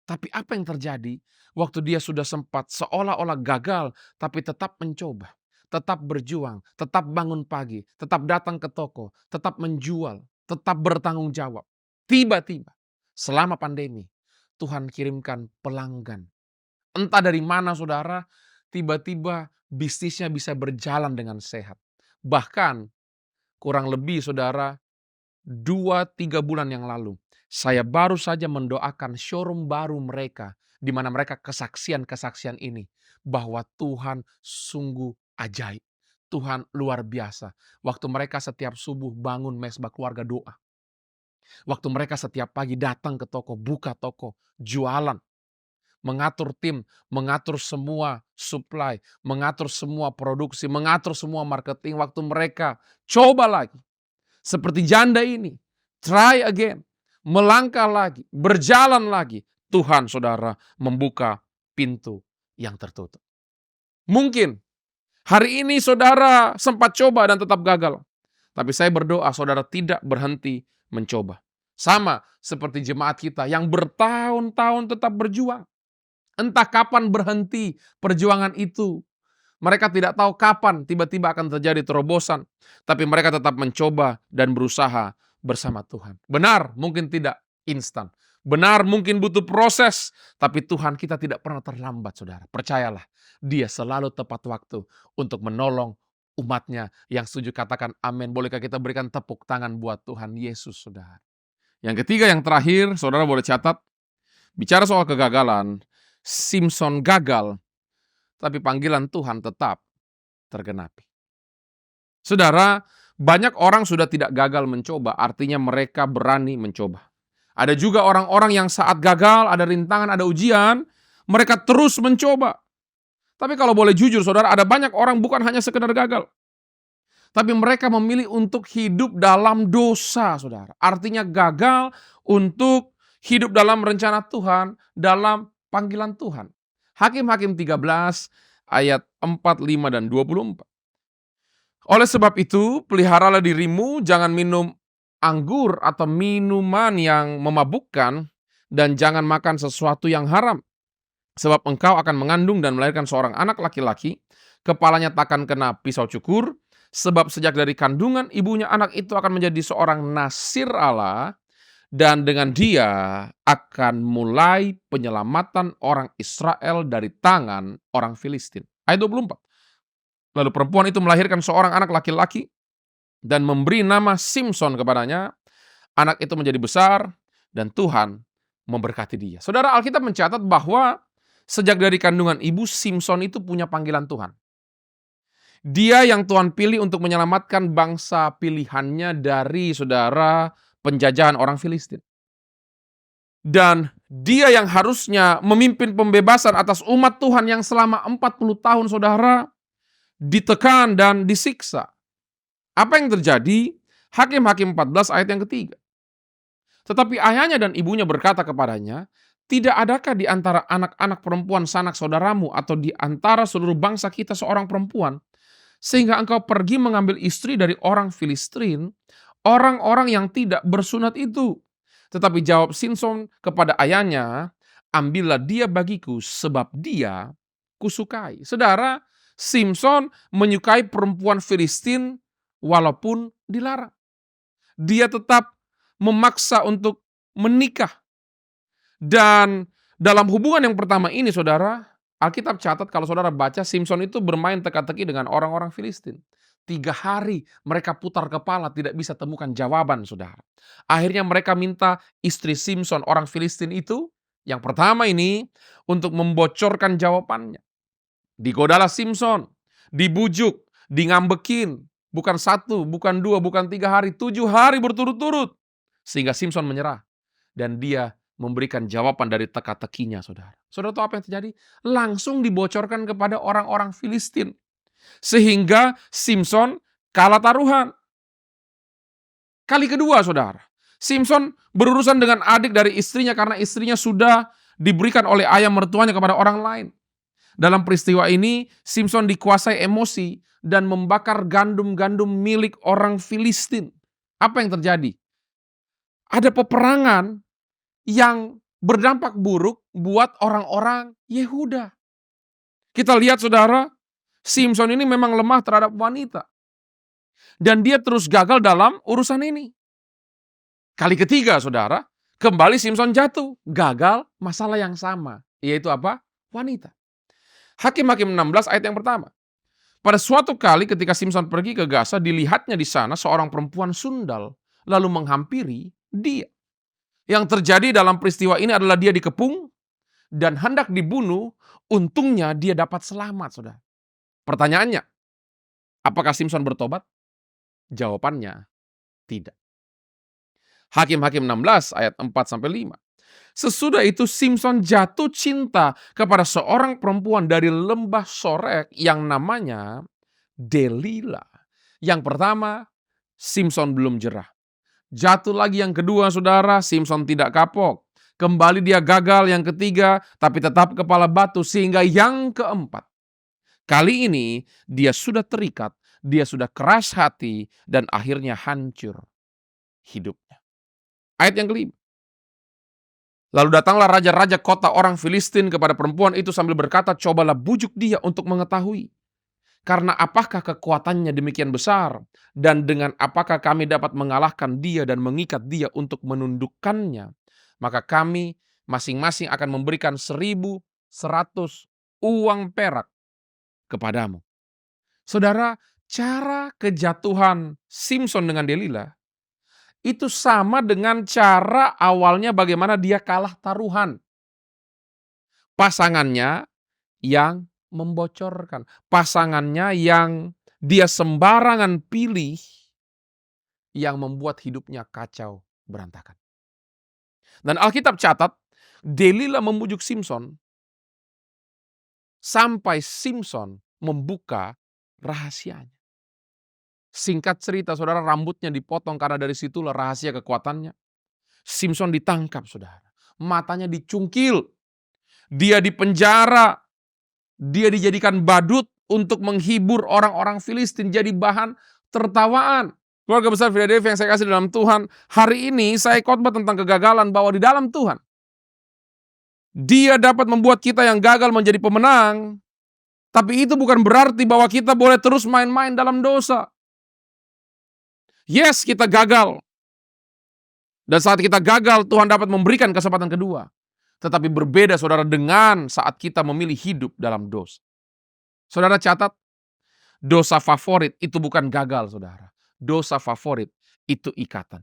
Tapi apa yang terjadi? Waktu dia sudah sempat seolah-olah gagal, tapi tetap mencoba. Tetap berjuang, tetap bangun pagi, tetap datang ke toko, tetap menjual, tetap bertanggung jawab. Tiba-tiba, selama pandemi, Tuhan kirimkan pelanggan. Entah dari mana saudara, tiba-tiba bisnisnya bisa berjalan dengan sehat. Bahkan kurang lebih saudara, 2-3 bulan yang lalu, saya baru saja mendoakan showroom baru mereka, di mana mereka kesaksian-kesaksian ini, bahwa Tuhan sungguh ajaib. Tuhan luar biasa. Waktu mereka setiap subuh bangun mesbah keluarga doa. Waktu mereka setiap pagi datang ke toko, buka toko, jualan. Mengatur tim, mengatur semua supply, mengatur semua produksi, mengatur semua marketing. Waktu mereka coba lagi. Seperti janda ini, try again, melangkah lagi, berjalan lagi. Tuhan, saudara, membuka pintu yang tertutup. Mungkin hari ini saudara sempat coba dan tetap gagal. Tapi saya berdoa saudara tidak berhenti mencoba. Sama seperti jemaat kita yang bertahun-tahun tetap berjuang. Entah kapan berhenti perjuangan itu. Mereka tidak tahu kapan tiba-tiba akan terjadi terobosan. Tapi mereka tetap mencoba dan berusaha bersama Tuhan. Benar, mungkin tidak instan. Benar, mungkin butuh proses. Tapi Tuhan kita tidak pernah terlambat, saudara. Percayalah, Dia selalu tepat waktu untuk menolong umatnya. Yang setuju katakan amin. Bolehkah kita berikan tepuk tangan buat Tuhan Yesus, saudara. Yang ketiga, yang terakhir, saudara boleh catat. Bicara soal kegagalan, Simson gagal. Tapi panggilan Tuhan tetap tergenapi. Saudara, banyak orang sudah tidak gagal mencoba, artinya mereka berani mencoba. Ada juga orang-orang yang saat gagal, ada rintangan, ada ujian, mereka terus mencoba. Tapi kalau boleh jujur saudara, ada banyak orang bukan hanya sekedar gagal. Tapi mereka memilih untuk hidup dalam dosa, saudara. Artinya gagal untuk hidup dalam rencana Tuhan, dalam panggilan Tuhan. Hakim-Hakim 13 ayat 4, 5, dan 24. Oleh sebab itu, peliharalah dirimu, jangan minum anggur atau minuman yang memabukkan, dan jangan makan sesuatu yang haram. Sebab engkau akan mengandung dan melahirkan seorang anak laki-laki, kepalanya takkan kena pisau cukur, sebab sejak dari kandungan ibunya anak itu akan menjadi seorang nasir Allah, dan dengan dia akan mulai penyelamatan orang Israel dari tangan orang Filistin. Ayat 24. Lalu perempuan itu melahirkan seorang anak laki-laki dan memberi nama Simson kepadanya. Anak itu menjadi besar dan Tuhan memberkati dia. Saudara, Alkitab mencatat bahwa sejak dari kandungan ibu, Simson itu punya panggilan Tuhan. Dia yang Tuhan pilih untuk menyelamatkan bangsa pilihannya dari saudara penjajahan orang Filistin. Dan dia yang harusnya memimpin pembebasan atas umat Tuhan yang selama 40 tahun saudara ditekan dan disiksa. Apa yang terjadi? Hakim-Hakim 14 ayat yang ketiga. Tetapi ayahnya dan ibunya berkata kepadanya, tidak adakah di antara anak-anak perempuan sanak saudaramu atau di antara seluruh bangsa kita seorang perempuan, sehingga engkau pergi mengambil istri dari orang Filistin, orang-orang yang tidak bersunat itu. Tetapi jawab Simson kepada ayahnya, ambillah dia bagiku sebab dia kusukai. Saudara, Simson menyukai perempuan Filistin walaupun dilarang. Dia tetap memaksa untuk menikah. Dan dalam hubungan yang pertama ini saudara, Alkitab catat kalau saudara baca, Simson itu bermain teka-teki dengan orang-orang Filistin. 3 hari mereka putar kepala tidak bisa temukan jawaban saudara. Akhirnya mereka minta istri Simson orang Filistin itu, yang pertama ini, untuk membocorkan jawabannya. Digodalah Simson, dibujuk, dingambekin. Bukan 1, bukan 2, bukan 3 hari, 7 hari berturut-turut. Sehingga Simson menyerah. Dan dia memberikan jawaban dari teka-tekinya, saudara. Saudara tahu apa yang terjadi? Langsung dibocorkan kepada orang-orang Filistin. Sehingga Simson kalah taruhan. Kali kedua, saudara. Simson berurusan dengan adik dari istrinya karena istrinya sudah diberikan oleh ayah mertuanya kepada orang lain. Dalam peristiwa ini, Simson dikuasai emosi dan membakar gandum-gandum milik orang Filistin. Apa yang terjadi? Ada peperangan yang berdampak buruk buat orang-orang Yehuda. Kita lihat, saudara, Simson ini memang lemah terhadap wanita. Dan dia terus gagal dalam urusan ini. Kali ketiga, saudara, kembali Simson jatuh. Gagal masalah yang sama. Yaitu apa? Wanita. Hakim-Hakim 16 ayat yang pertama. Pada suatu kali ketika Simson pergi ke Gaza, dilihatnya di sana seorang perempuan sundal, lalu menghampiri dia. Yang terjadi dalam peristiwa ini adalah dia dikepung dan hendak dibunuh. Untungnya dia dapat selamat, saudara. Pertanyaannya, apakah Simson bertobat? Jawabannya, tidak. Hakim-Hakim 16 ayat 4-5. Sesudah itu Simson jatuh cinta kepada seorang perempuan dari lembah Sorek yang namanya Delila. Yang pertama, Simson belum jerah. Jatuh lagi yang kedua, saudara, Simson tidak kapok. Kembali dia gagal yang ketiga, tapi tetap kepala batu. Sehingga yang keempat, kali ini dia sudah terikat, dia sudah keras hati, dan akhirnya hancur hidupnya. Ayat yang kelima. Lalu datanglah raja-raja kota orang Filistin kepada perempuan itu sambil berkata, cobalah bujuk dia untuk mengetahui. Karena apakah kekuatannya demikian besar? Dan dengan apakah kami dapat mengalahkan dia dan mengikat dia untuk menundukkannya? Maka kami masing-masing akan memberikan 1.100 uang perak kepadamu. Saudara, cara kejatuhan Simson dengan Delila itu sama dengan cara awalnya bagaimana dia kalah taruhan. Pasangannya yang membocorkan. Pasangannya yang dia sembarangan pilih yang membuat hidupnya kacau berantakan. Dan Alkitab catat, Delila membujuk Simson sampai Simson membuka rahasianya. Singkat cerita, saudara, rambutnya dipotong karena dari situlah rahasia kekuatannya. Simson ditangkap, saudara. Matanya dicungkil. Dia dipenjara. Dia dijadikan badut untuk menghibur orang-orang Filistin. Jadi bahan tertawaan. Keluarga besar Philadelphia yang saya kasih dalam Tuhan. Hari ini saya khotbah tentang kegagalan bahwa di dalam Tuhan, Dia dapat membuat kita yang gagal menjadi pemenang. Tapi itu bukan berarti bahwa kita boleh terus main-main dalam dosa. Yes, kita gagal. Dan saat kita gagal, Tuhan dapat memberikan kesempatan kedua. Tetapi berbeda, saudara, dengan saat kita memilih hidup dalam dosa. Saudara catat, dosa favorit itu bukan gagal, saudara. Dosa favorit itu ikatan.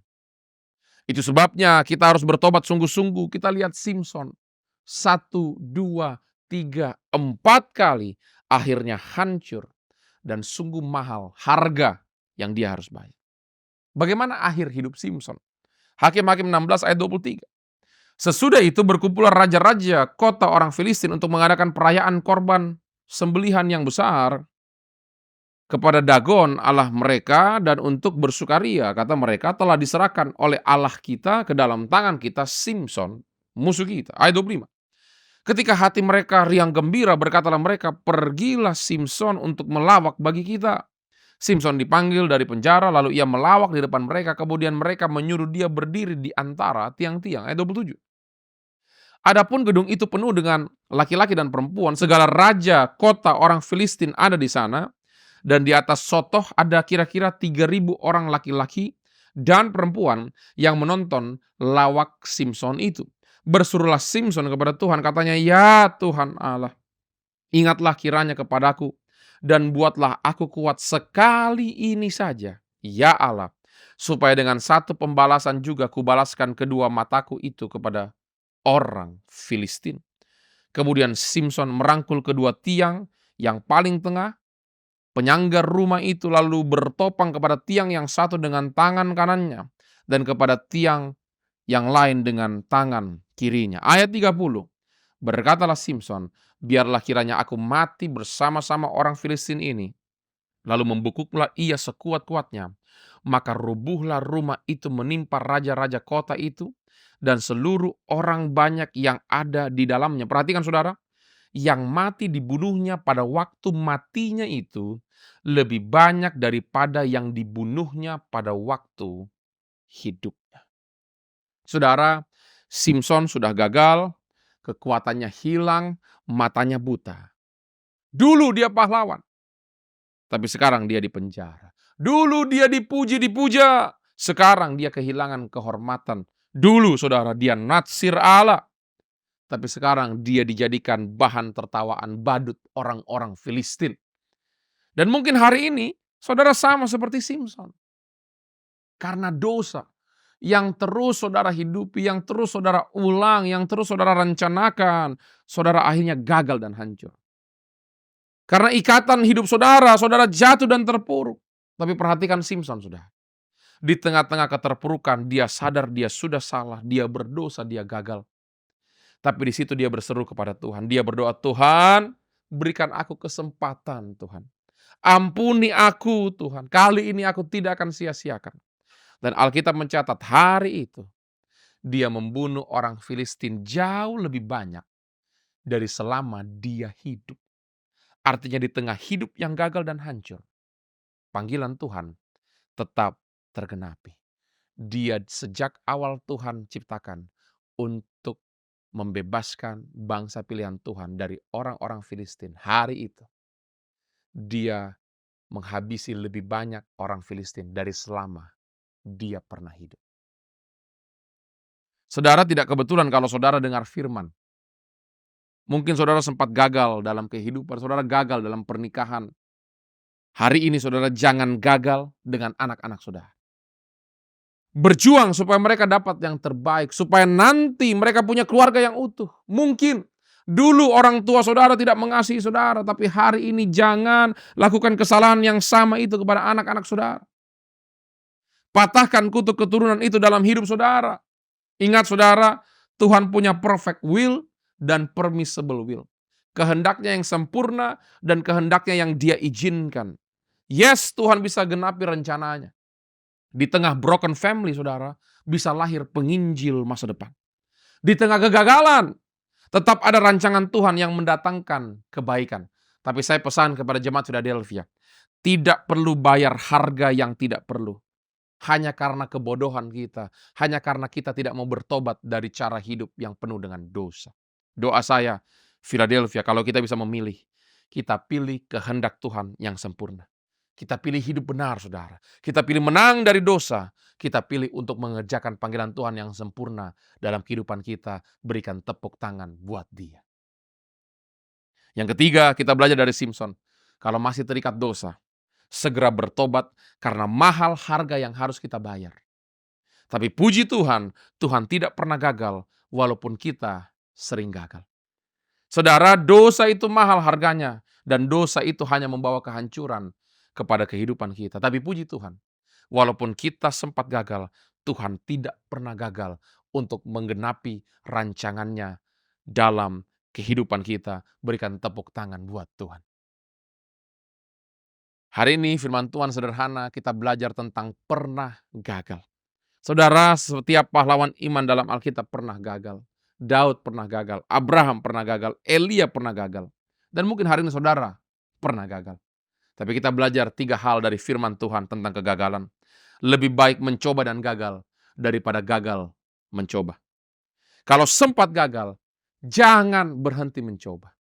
Itu sebabnya kita harus bertobat sungguh-sungguh. Kita lihat Simson 1, 2, 3, 4 kali akhirnya hancur. Dan sungguh mahal harga yang dia harus bayar. Bagaimana akhir hidup Simson? Hakim-Hakim 16 ayat 23. Sesudah itu berkumpullah raja-raja kota orang Filistin untuk mengadakan perayaan korban sembelihan yang besar kepada Dagon Allah mereka, dan untuk bersukaria, kata mereka, telah diserahkan oleh Allah kita ke dalam tangan kita Simson, musuh kita. Ayat 25. Ketika hati mereka riang gembira, berkatalah mereka, pergilah Simson untuk melawak bagi kita. Simson dipanggil dari penjara, lalu ia melawak di depan mereka, kemudian mereka menyuruh dia berdiri di antara tiang-tiang. Ayat 27. Adapun gedung itu penuh dengan laki-laki dan perempuan, segala raja kota orang Filistin ada di sana, dan di atas sotoh ada kira-kira 3.000 orang laki-laki dan perempuan yang menonton lawak Simson itu. Bersuruhlah Simson kepada Tuhan, katanya, ya Tuhan Allah, ingatlah kiranya kepadaku, dan buatlah aku kuat sekali ini saja, ya Allah, supaya dengan satu pembalasan juga kubalaskan kedua mataku itu kepada orang Filistin. Kemudian Simson merangkul kedua tiang yang paling tengah, penyangga rumah itu, lalu bertopang kepada tiang yang satu dengan tangan kanannya, dan kepada tiang yang lain dengan tangan kirinya. Ayat 30. Berkatalah Simson, biarlah kiranya aku mati bersama-sama orang Filistin ini. Lalu membungkuklah ia sekuat-kuatnya. Maka rubuhlah rumah itu menimpa raja-raja kota itu dan seluruh orang banyak yang ada di dalamnya. Perhatikan saudara, yang mati dibunuhnya pada waktu matinya itu lebih banyak daripada yang dibunuhnya pada waktu hidupnya. Saudara, Simson sudah gagal, kekuatannya hilang, matanya buta. Dulu dia pahlawan, tapi sekarang dia dipenjara. Dulu dia dipuji-dipuja, sekarang dia kehilangan kehormatan. Dulu saudara dia natsir Allah, tapi sekarang dia dijadikan bahan tertawaan badut orang-orang Filistin. Dan mungkin hari ini saudara sama seperti Simson. Karena dosa yang terus saudara hidupi, yang terus saudara ulang, yang terus saudara rencanakan, saudara akhirnya gagal dan hancur. Karena ikatan hidup saudara, saudara jatuh dan terpuruk. Tapi perhatikan Simson sudah. Di tengah-tengah keterpurukan, dia sadar dia sudah salah, dia berdosa, dia gagal. Tapi di situ dia berseru kepada Tuhan. Dia berdoa, Tuhan, berikan aku kesempatan Tuhan. Ampuni aku Tuhan. Kali ini aku tidak akan sia-siakan. Dan Alkitab mencatat hari itu dia membunuh orang Filistin jauh lebih banyak dari selama dia hidup. Artinya di tengah hidup yang gagal dan hancur, panggilan Tuhan tetap tergenapi. Dia sejak awal Tuhan ciptakan untuk membebaskan bangsa pilihan Tuhan dari orang-orang Filistin. Hari itu dia menghabisi lebih banyak orang Filistin dari selama dia pernah hidup. Saudara, tidak kebetulan kalau saudara dengar firman. Mungkin saudara sempat gagal dalam kehidupan, saudara gagal dalam pernikahan. Hari ini saudara jangan gagal dengan anak-anak saudara. Berjuang supaya mereka dapat yang terbaik, supaya nanti mereka punya keluarga yang utuh. Mungkin dulu orang tua saudara tidak mengasihi saudara, tapi hari ini jangan lakukan kesalahan yang sama itu kepada anak-anak saudara. Patahkan kutuk keturunan itu dalam hidup saudara. Ingat saudara, Tuhan punya perfect will dan permissible will. Kehendaknya yang sempurna dan kehendaknya yang dia izinkan. Yes, Tuhan bisa genapi rencananya. Di tengah broken family saudara, bisa lahir penginjil masa depan. Di tengah kegagalan, tetap ada rancangan Tuhan yang mendatangkan kebaikan. Tapi saya pesan kepada jemaat Philadelphia, tidak perlu bayar harga yang tidak perlu. Hanya karena kebodohan kita, hanya karena kita tidak mau bertobat dari cara hidup yang penuh dengan dosa. Doa saya, Philadelphia, kalau kita bisa memilih, kita pilih kehendak Tuhan yang sempurna. Kita pilih hidup benar, saudara. Kita pilih menang dari dosa. Kita pilih untuk mengerjakan panggilan Tuhan yang sempurna dalam kehidupan kita. Berikan tepuk tangan buat dia. Yang ketiga, kita belajar dari Simson. Kalau masih terikat dosa, segera bertobat karena mahal harga yang harus kita bayar. Tapi puji Tuhan, Tuhan tidak pernah gagal walaupun kita sering gagal. Saudara, dosa itu mahal harganya dan dosa itu hanya membawa kehancuran kepada kehidupan kita. Tapi puji Tuhan, walaupun kita sempat gagal, Tuhan tidak pernah gagal untuk menggenapi rancangannya dalam kehidupan kita. Berikan tepuk tangan buat Tuhan. Hari ini firman Tuhan sederhana, kita belajar tentang pernah gagal. Saudara, setiap pahlawan iman dalam Alkitab pernah gagal. Daud pernah gagal, Abraham pernah gagal, Elia pernah gagal. Dan mungkin hari ini saudara pernah gagal. Tapi kita belajar 3 hal dari firman Tuhan tentang kegagalan. Lebih baik mencoba dan gagal daripada gagal mencoba. Kalau sempat gagal, jangan berhenti mencoba.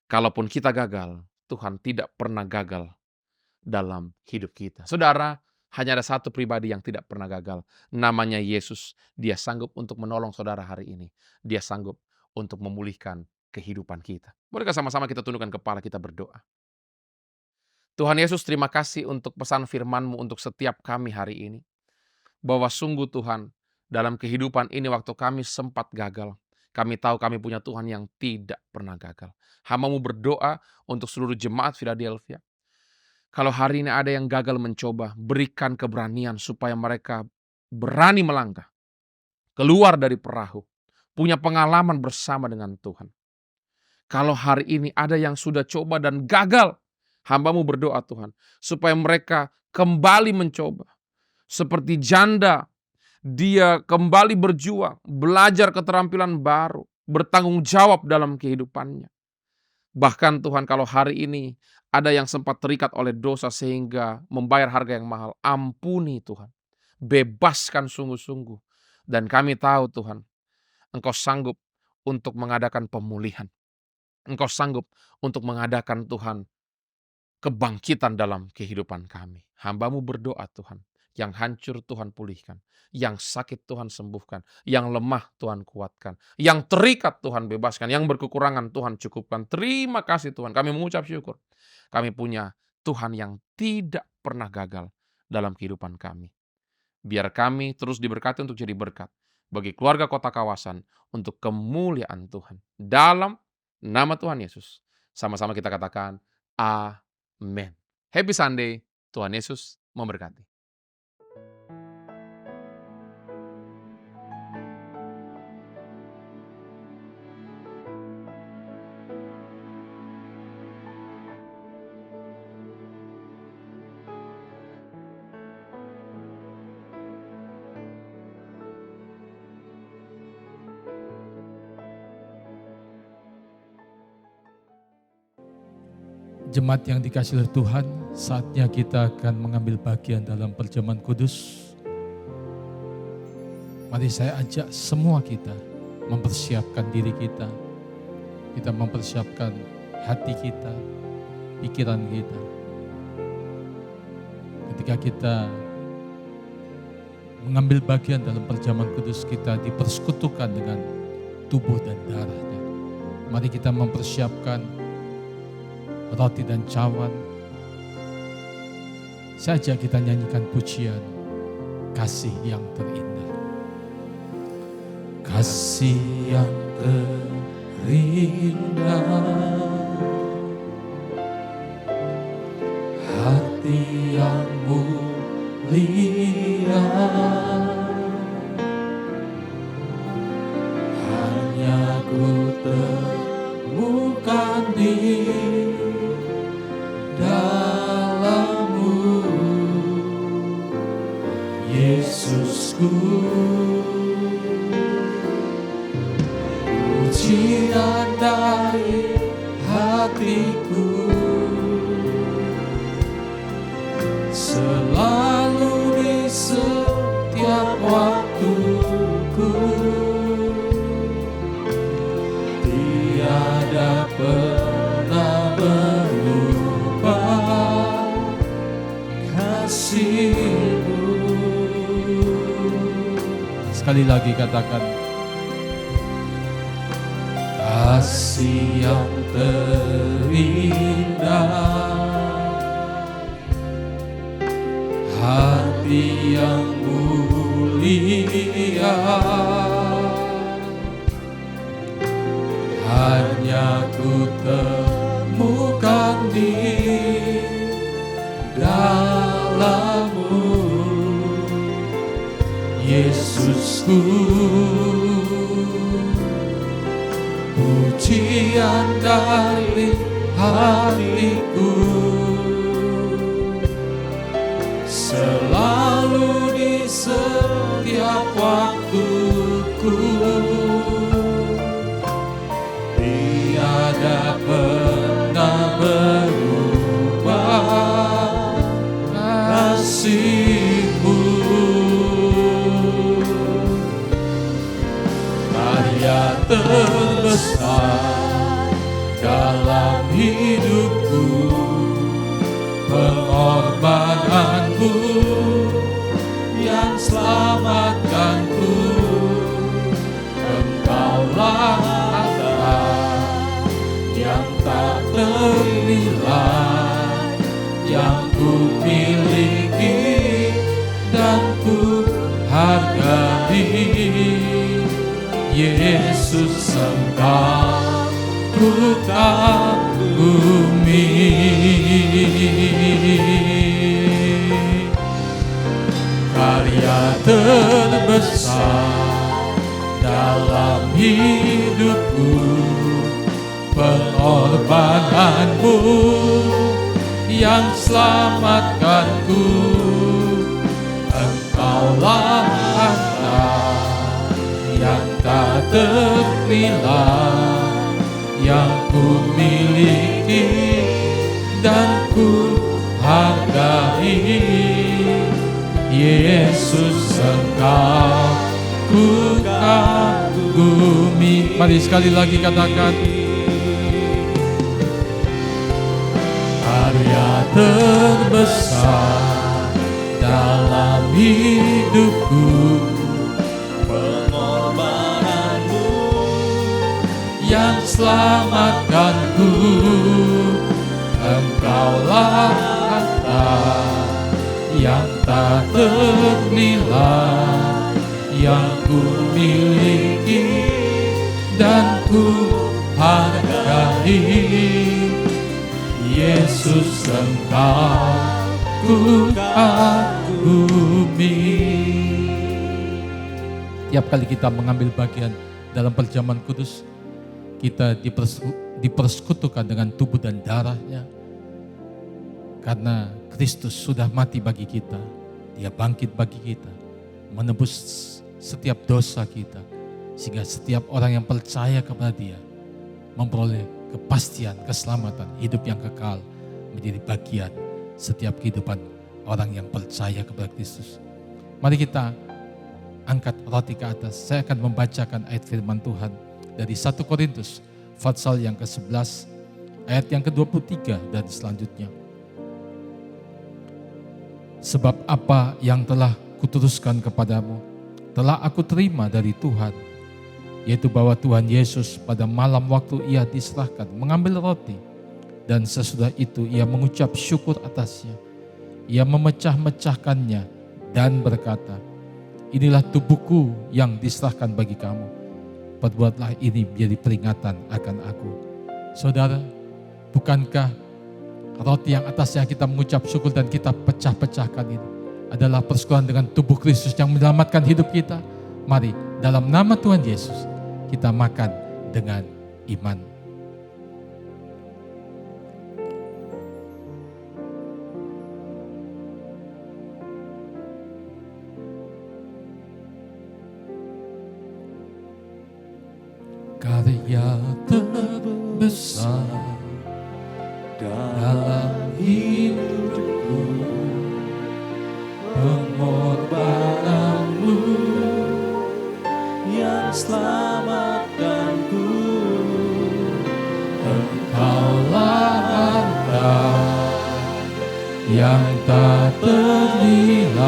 Kalaupun kita gagal, Tuhan tidak pernah gagal dalam hidup kita. Saudara, hanya ada satu pribadi yang tidak pernah gagal. Namanya Yesus. Dia sanggup untuk menolong saudara hari ini. Dia sanggup untuk memulihkan kehidupan kita. Bolehkah sama-sama kita tundukkan kepala, kita berdoa. Tuhan Yesus, terima kasih untuk pesan firman-Mu untuk setiap kami hari ini. Bahwa sungguh Tuhan, dalam kehidupan ini waktu kami sempat gagal, kami tahu kami punya Tuhan yang tidak pernah gagal. Hamba-Mu berdoa untuk seluruh jemaat Philadelphia. Kalau hari ini ada yang gagal mencoba, berikan keberanian supaya mereka berani melangkah. keluar dari perahu, punya pengalaman bersama dengan Tuhan. Kalau hari ini ada yang sudah coba dan gagal, hamba-Mu berdoa Tuhan, supaya mereka kembali mencoba. Seperti janda, dia kembali berjuang, belajar keterampilan baru, bertanggung jawab dalam kehidupannya. Bahkan Tuhan, kalau hari ini ada yang sempat terikat oleh dosa sehingga membayar harga yang mahal, ampuni Tuhan. Bebaskan sungguh-sungguh. Dan kami tahu Tuhan, Engkau sanggup untuk mengadakan pemulihan. Engkau sanggup untuk mengadakan Tuhan kebangkitan dalam kehidupan kami. Hamba-Mu berdoa Tuhan, yang hancur Tuhan pulihkan, yang sakit Tuhan sembuhkan, yang lemah Tuhan kuatkan, yang terikat Tuhan bebaskan, yang berkekurangan Tuhan cukupkan. Terima kasih Tuhan, kami mengucap syukur. Kami punya Tuhan yang tidak pernah gagal dalam kehidupan kami. Biar kami terus diberkati untuk jadi berkat bagi keluarga Kota Kawasan untuk kemuliaan Tuhan. Dalam nama Tuhan Yesus. Sama-sama kita katakan, amin. Happy Sunday, Tuhan Yesus memberkati. Jemaat yang dikasihi oleh Tuhan, saatnya kita akan mengambil bagian dalam perjamuan kudus. Mari saya ajak semua kita mempersiapkan diri kita. Kita mempersiapkan hati kita, pikiran kita. Ketika kita mengambil bagian dalam perjamuan kudus, kita dipersekutukan dengan tubuh dan darahnya. Mari kita mempersiapkan roti dan cawan. Saja kita nyanyikan pujian kasih yang terindah. Kasih yang terindah, hati yang mulia, hanya ku temukan di dalam-Mu, Yesusku. Pujian dari hatiku selalu di setiap waktuku, tiada pernah berubah kasih-Mu. Sekali lagi katakan, kasih yang terindah, hati yang mulia, hanya ku temukan di dalam-Mu, Yesusku. Pujian dari hatiku selalu di setiap waktuku, tiada pernah berubah kasih-Mu. Karya terbesar dalam hidupku, pengorbananmu yang selamatkanku. Engkaulah harta yang tak ternilai, yang ku miliki dan ku hargai. Yesus, Engkau ku kagumi. Karya terbesar dalam hidupku, pengorbananmu yang selamatkanku. Engkaulah harta yang tak ternilai, yang ku miliki dan ku hargai. Yesus, Engkau ku kagumi. Mari sekali lagi katakan, karya terbesar dalam hidupku, pengorbananmu yang selamatkanku. Engkaulah harta yang tak ternilai, yang ku miliki dan ku hargai. Yesus, Engkau ku kagumi. Tiap kali kita mengambil bagian dalam perjamuan kudus, kita dipersekutukan dengan tubuh dan darahnya. Karena Kristus sudah mati bagi kita, Dia bangkit bagi kita, menebus setiap dosa kita, sehingga setiap orang yang percaya kepada Dia memperoleh kepastian, keselamatan, hidup yang kekal menjadi bagian setiap kehidupan orang yang percaya kepada Kristus. Mari kita angkat roti ke atas. Saya akan membacakan ayat firman Tuhan dari 1 Korintus pasal yang ke-11 ayat yang ke-23 dan selanjutnya. Sebab apa yang telah kuteruskan kepadamu telah aku terima dari Tuhan, yaitu bahwa Tuhan Yesus pada malam waktu Ia diserahkan mengambil roti, dan sesudah itu Ia mengucap syukur atasnya. Ia memecah-mecahkannya dan berkata, inilah tubuhku yang diserahkan bagi kamu. Perbuatlah ini menjadi peringatan akan aku. Saudara, bukankah roti yang atasnya kita mengucap syukur dan kita pecah-pecahkan ini adalah persekutuan dengan tubuh Kristus yang menyelamatkan hidup kita? Mari dalam nama Tuhan Yesus kita makan dengan iman. Karya terbesar dalam hidupku, pengorbananmu yang selamatkanku. Engkaulah harta yang tak ternilai,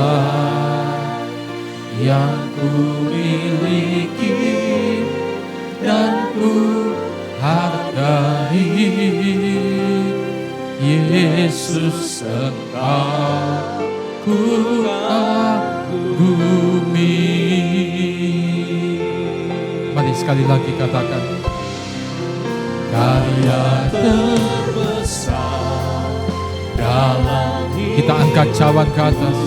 yang ku miliki dan ku hargai. Yesus, Engkau ku kagumi. Mari sekali lagi katakan, karya terbesar dalam hidup. Kita angkat cawan ke atas.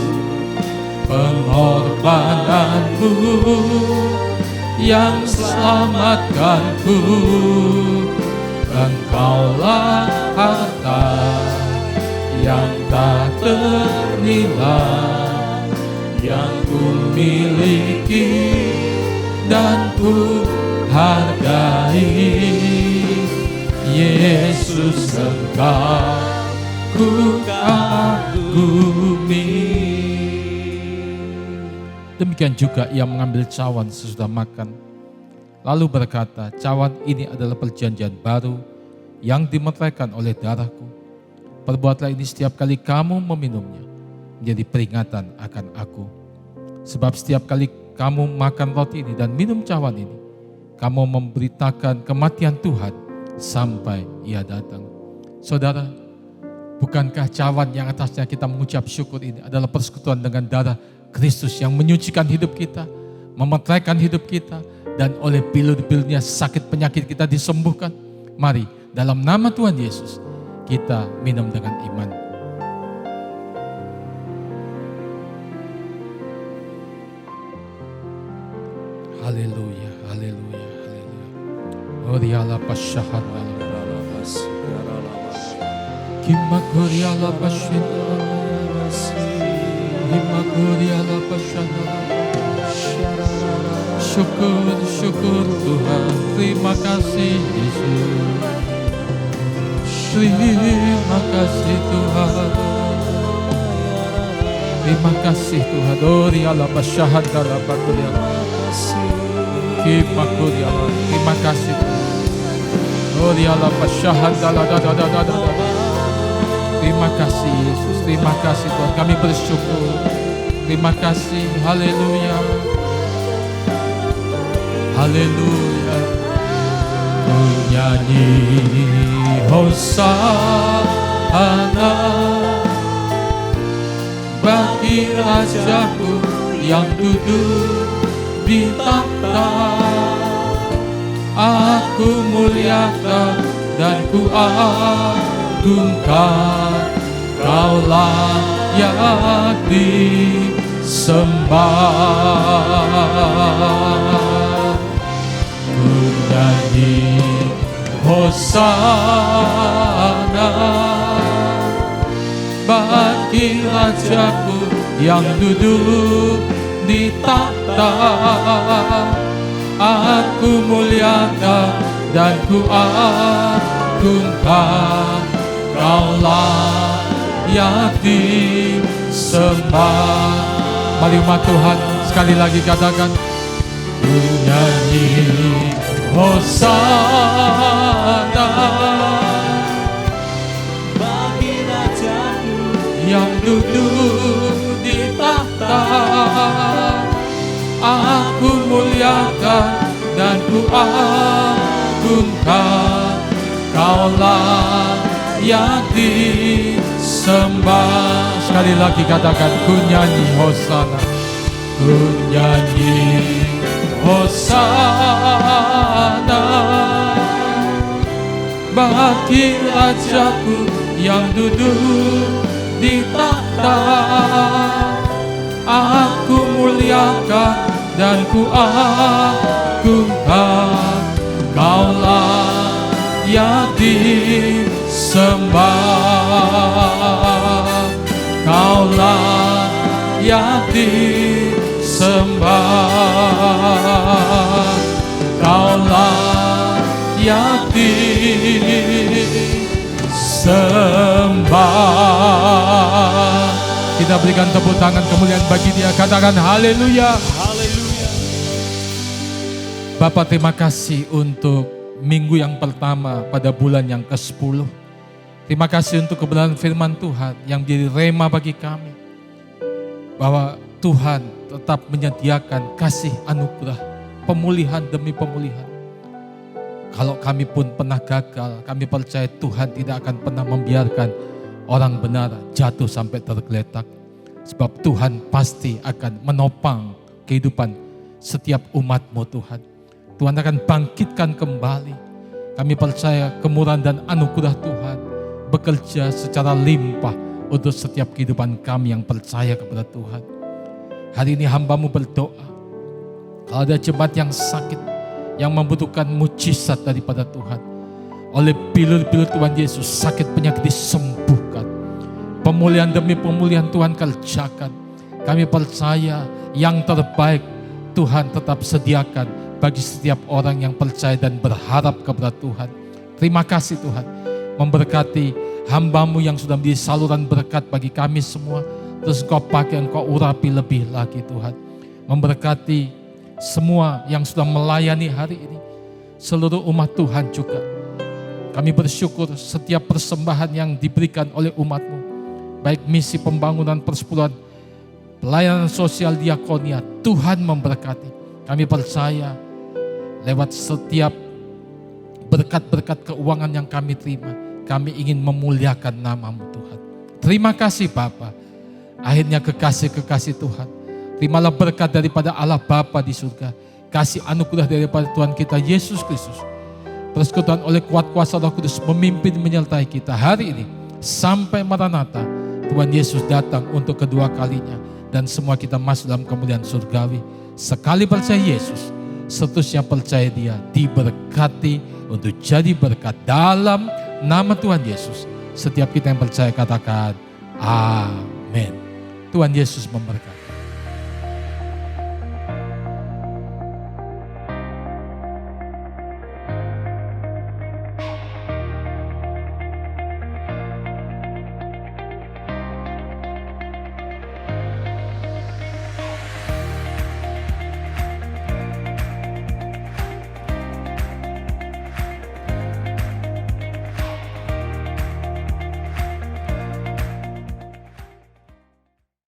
Pengorbananmu yang selamatkanku. Engkaulah harta yang tak ternilai, yang ku miliki dan ku hargai. Yesus, Engkau ku kagumi. Demikian juga Ia mengambil cawan sesudah makan, lalu berkata, cawan ini adalah perjanjian baru yang dimeteraikan oleh darahku. Perbuatlah ini setiap kali kamu meminumnya, menjadi peringatan akan aku. Sebab setiap kali kamu makan roti ini dan minum cawan ini, kamu memberitakan kematian Tuhan sampai Ia datang. Saudara, bukankah cawan yang atasnya kita mengucap syukur ini adalah persekutuan dengan darah Kristus yang menyucikan hidup kita, memeteraikan hidup kita, dan oleh bilur-bilurnya sakit penyakit kita disembuhkan? Mari dalam nama Tuhan Yesus kita minum dengan iman. Haleluya. Haleluya, haleluya. Oriala pasyahada. Kimakoriala pasyahada. Kimakoriala pasyahada. Syukur, syukur Tuhan. Terima kasih Yesus. Terima kasih Tuhan. Terima kasih Tuhan. Oriala pasyahada la bakuriala. Kimakoriala. Terima kasih Tuhan. Oriala pasyahada la da da da da da. Terima kasih Yesus. Terima kasih Tuhan. Kami bersyukur. Terima kasih. Haleluya. Haleluya. Ku nyanyi Hosana bagi Rajaku yang duduk di takhta. Aku muliakan dan ku agungkan, Kau layak disembah. Ku nyanyi Hosana bagi Rajaku yang duduk di takhta. Aku muliakan dan ku agungkan, Kau layak disembah. Mari umat Tuhan sekali lagi katakan, ku nyanyi Hosana bagi Rajaku yang duduk di takhta. Aku muliakan dan ku agungkan, Kau layak disembah. Sekali lagi katakan, ku nyanyi Hosana. Ku nyanyi Hosana bagi Rajaku yang duduk di takhta. Aku muliakan dan ku agungkan, Kau layak disembah. Kau layak disembah. Kau layak disembah. Kita berikan tepuk tangan kemuliaan bagi Dia. Katakan haleluya. Bapak, terima kasih untuk minggu yang pertama pada bulan yang ke-10. Terima kasih untuk kebenaran firman Tuhan yang menjadi rema bagi kami. Bahwa Tuhan tetap menyediakan kasih anugerah, pemulihan demi pemulihan. Kalau kami pun pernah gagal, kami percaya Tuhan tidak akan pernah membiarkan orang benar jatuh sampai tergeletak. Sebab Tuhan pasti akan menopang kehidupan setiap umat-Mu Tuhan. Tuhan akan bangkitkan kembali. Kami percaya kemurahan dan anugerah Tuhan bekerja secara limpah untuk setiap kehidupan kami yang percaya kepada Tuhan. Hari ini hamba-Mu berdoa, kalau ada jemaat yang sakit, yang membutuhkan mujizat daripada Tuhan, oleh bilur-bilur Tuhan Yesus, sakit penyakit disembuhkan. Pemulihan demi pemulihan Tuhan kerjakan. Kami percaya yang terbaik Tuhan tetap sediakan bagi setiap orang yang percaya dan berharap kepada Tuhan. Terima kasih Tuhan, memberkati hamba-Mu yang sudah menjadi saluran berkat bagi kami semua. Terus Engkau pakai, Engkau urapi lebih lagi Tuhan. Memberkati semua yang sudah melayani hari ini, seluruh umat Tuhan juga. Kami bersyukur setiap persembahan yang diberikan oleh umat-Mu, baik misi pembangunan persepuluhan, pelayanan sosial diakonia, Tuhan memberkati. Kami percaya lewat setiap berkat-berkat keuangan yang kami terima, kami ingin memuliakan nama-Mu Tuhan. Terima kasih Bapa. Akhirnya kekasih-kekasih Tuhan, terimalah berkat daripada Allah Bapa di surga, kasih anugerah daripada Tuhan kita Yesus Kristus, persekutuan oleh kuat kuasa Roh Kudus memimpin menyertai kita hari ini sampai Maranatha. Tuhan Yesus datang untuk kedua kalinya dan semua kita masuk dalam kemuliaan surgawi. Sekali percaya Yesus, seterusnya percaya dia, diberkati untuk jadi berkat dalam nama Tuhan Yesus. Setiap kita yang percaya katakan amin. Tuhan Yesus memberkati.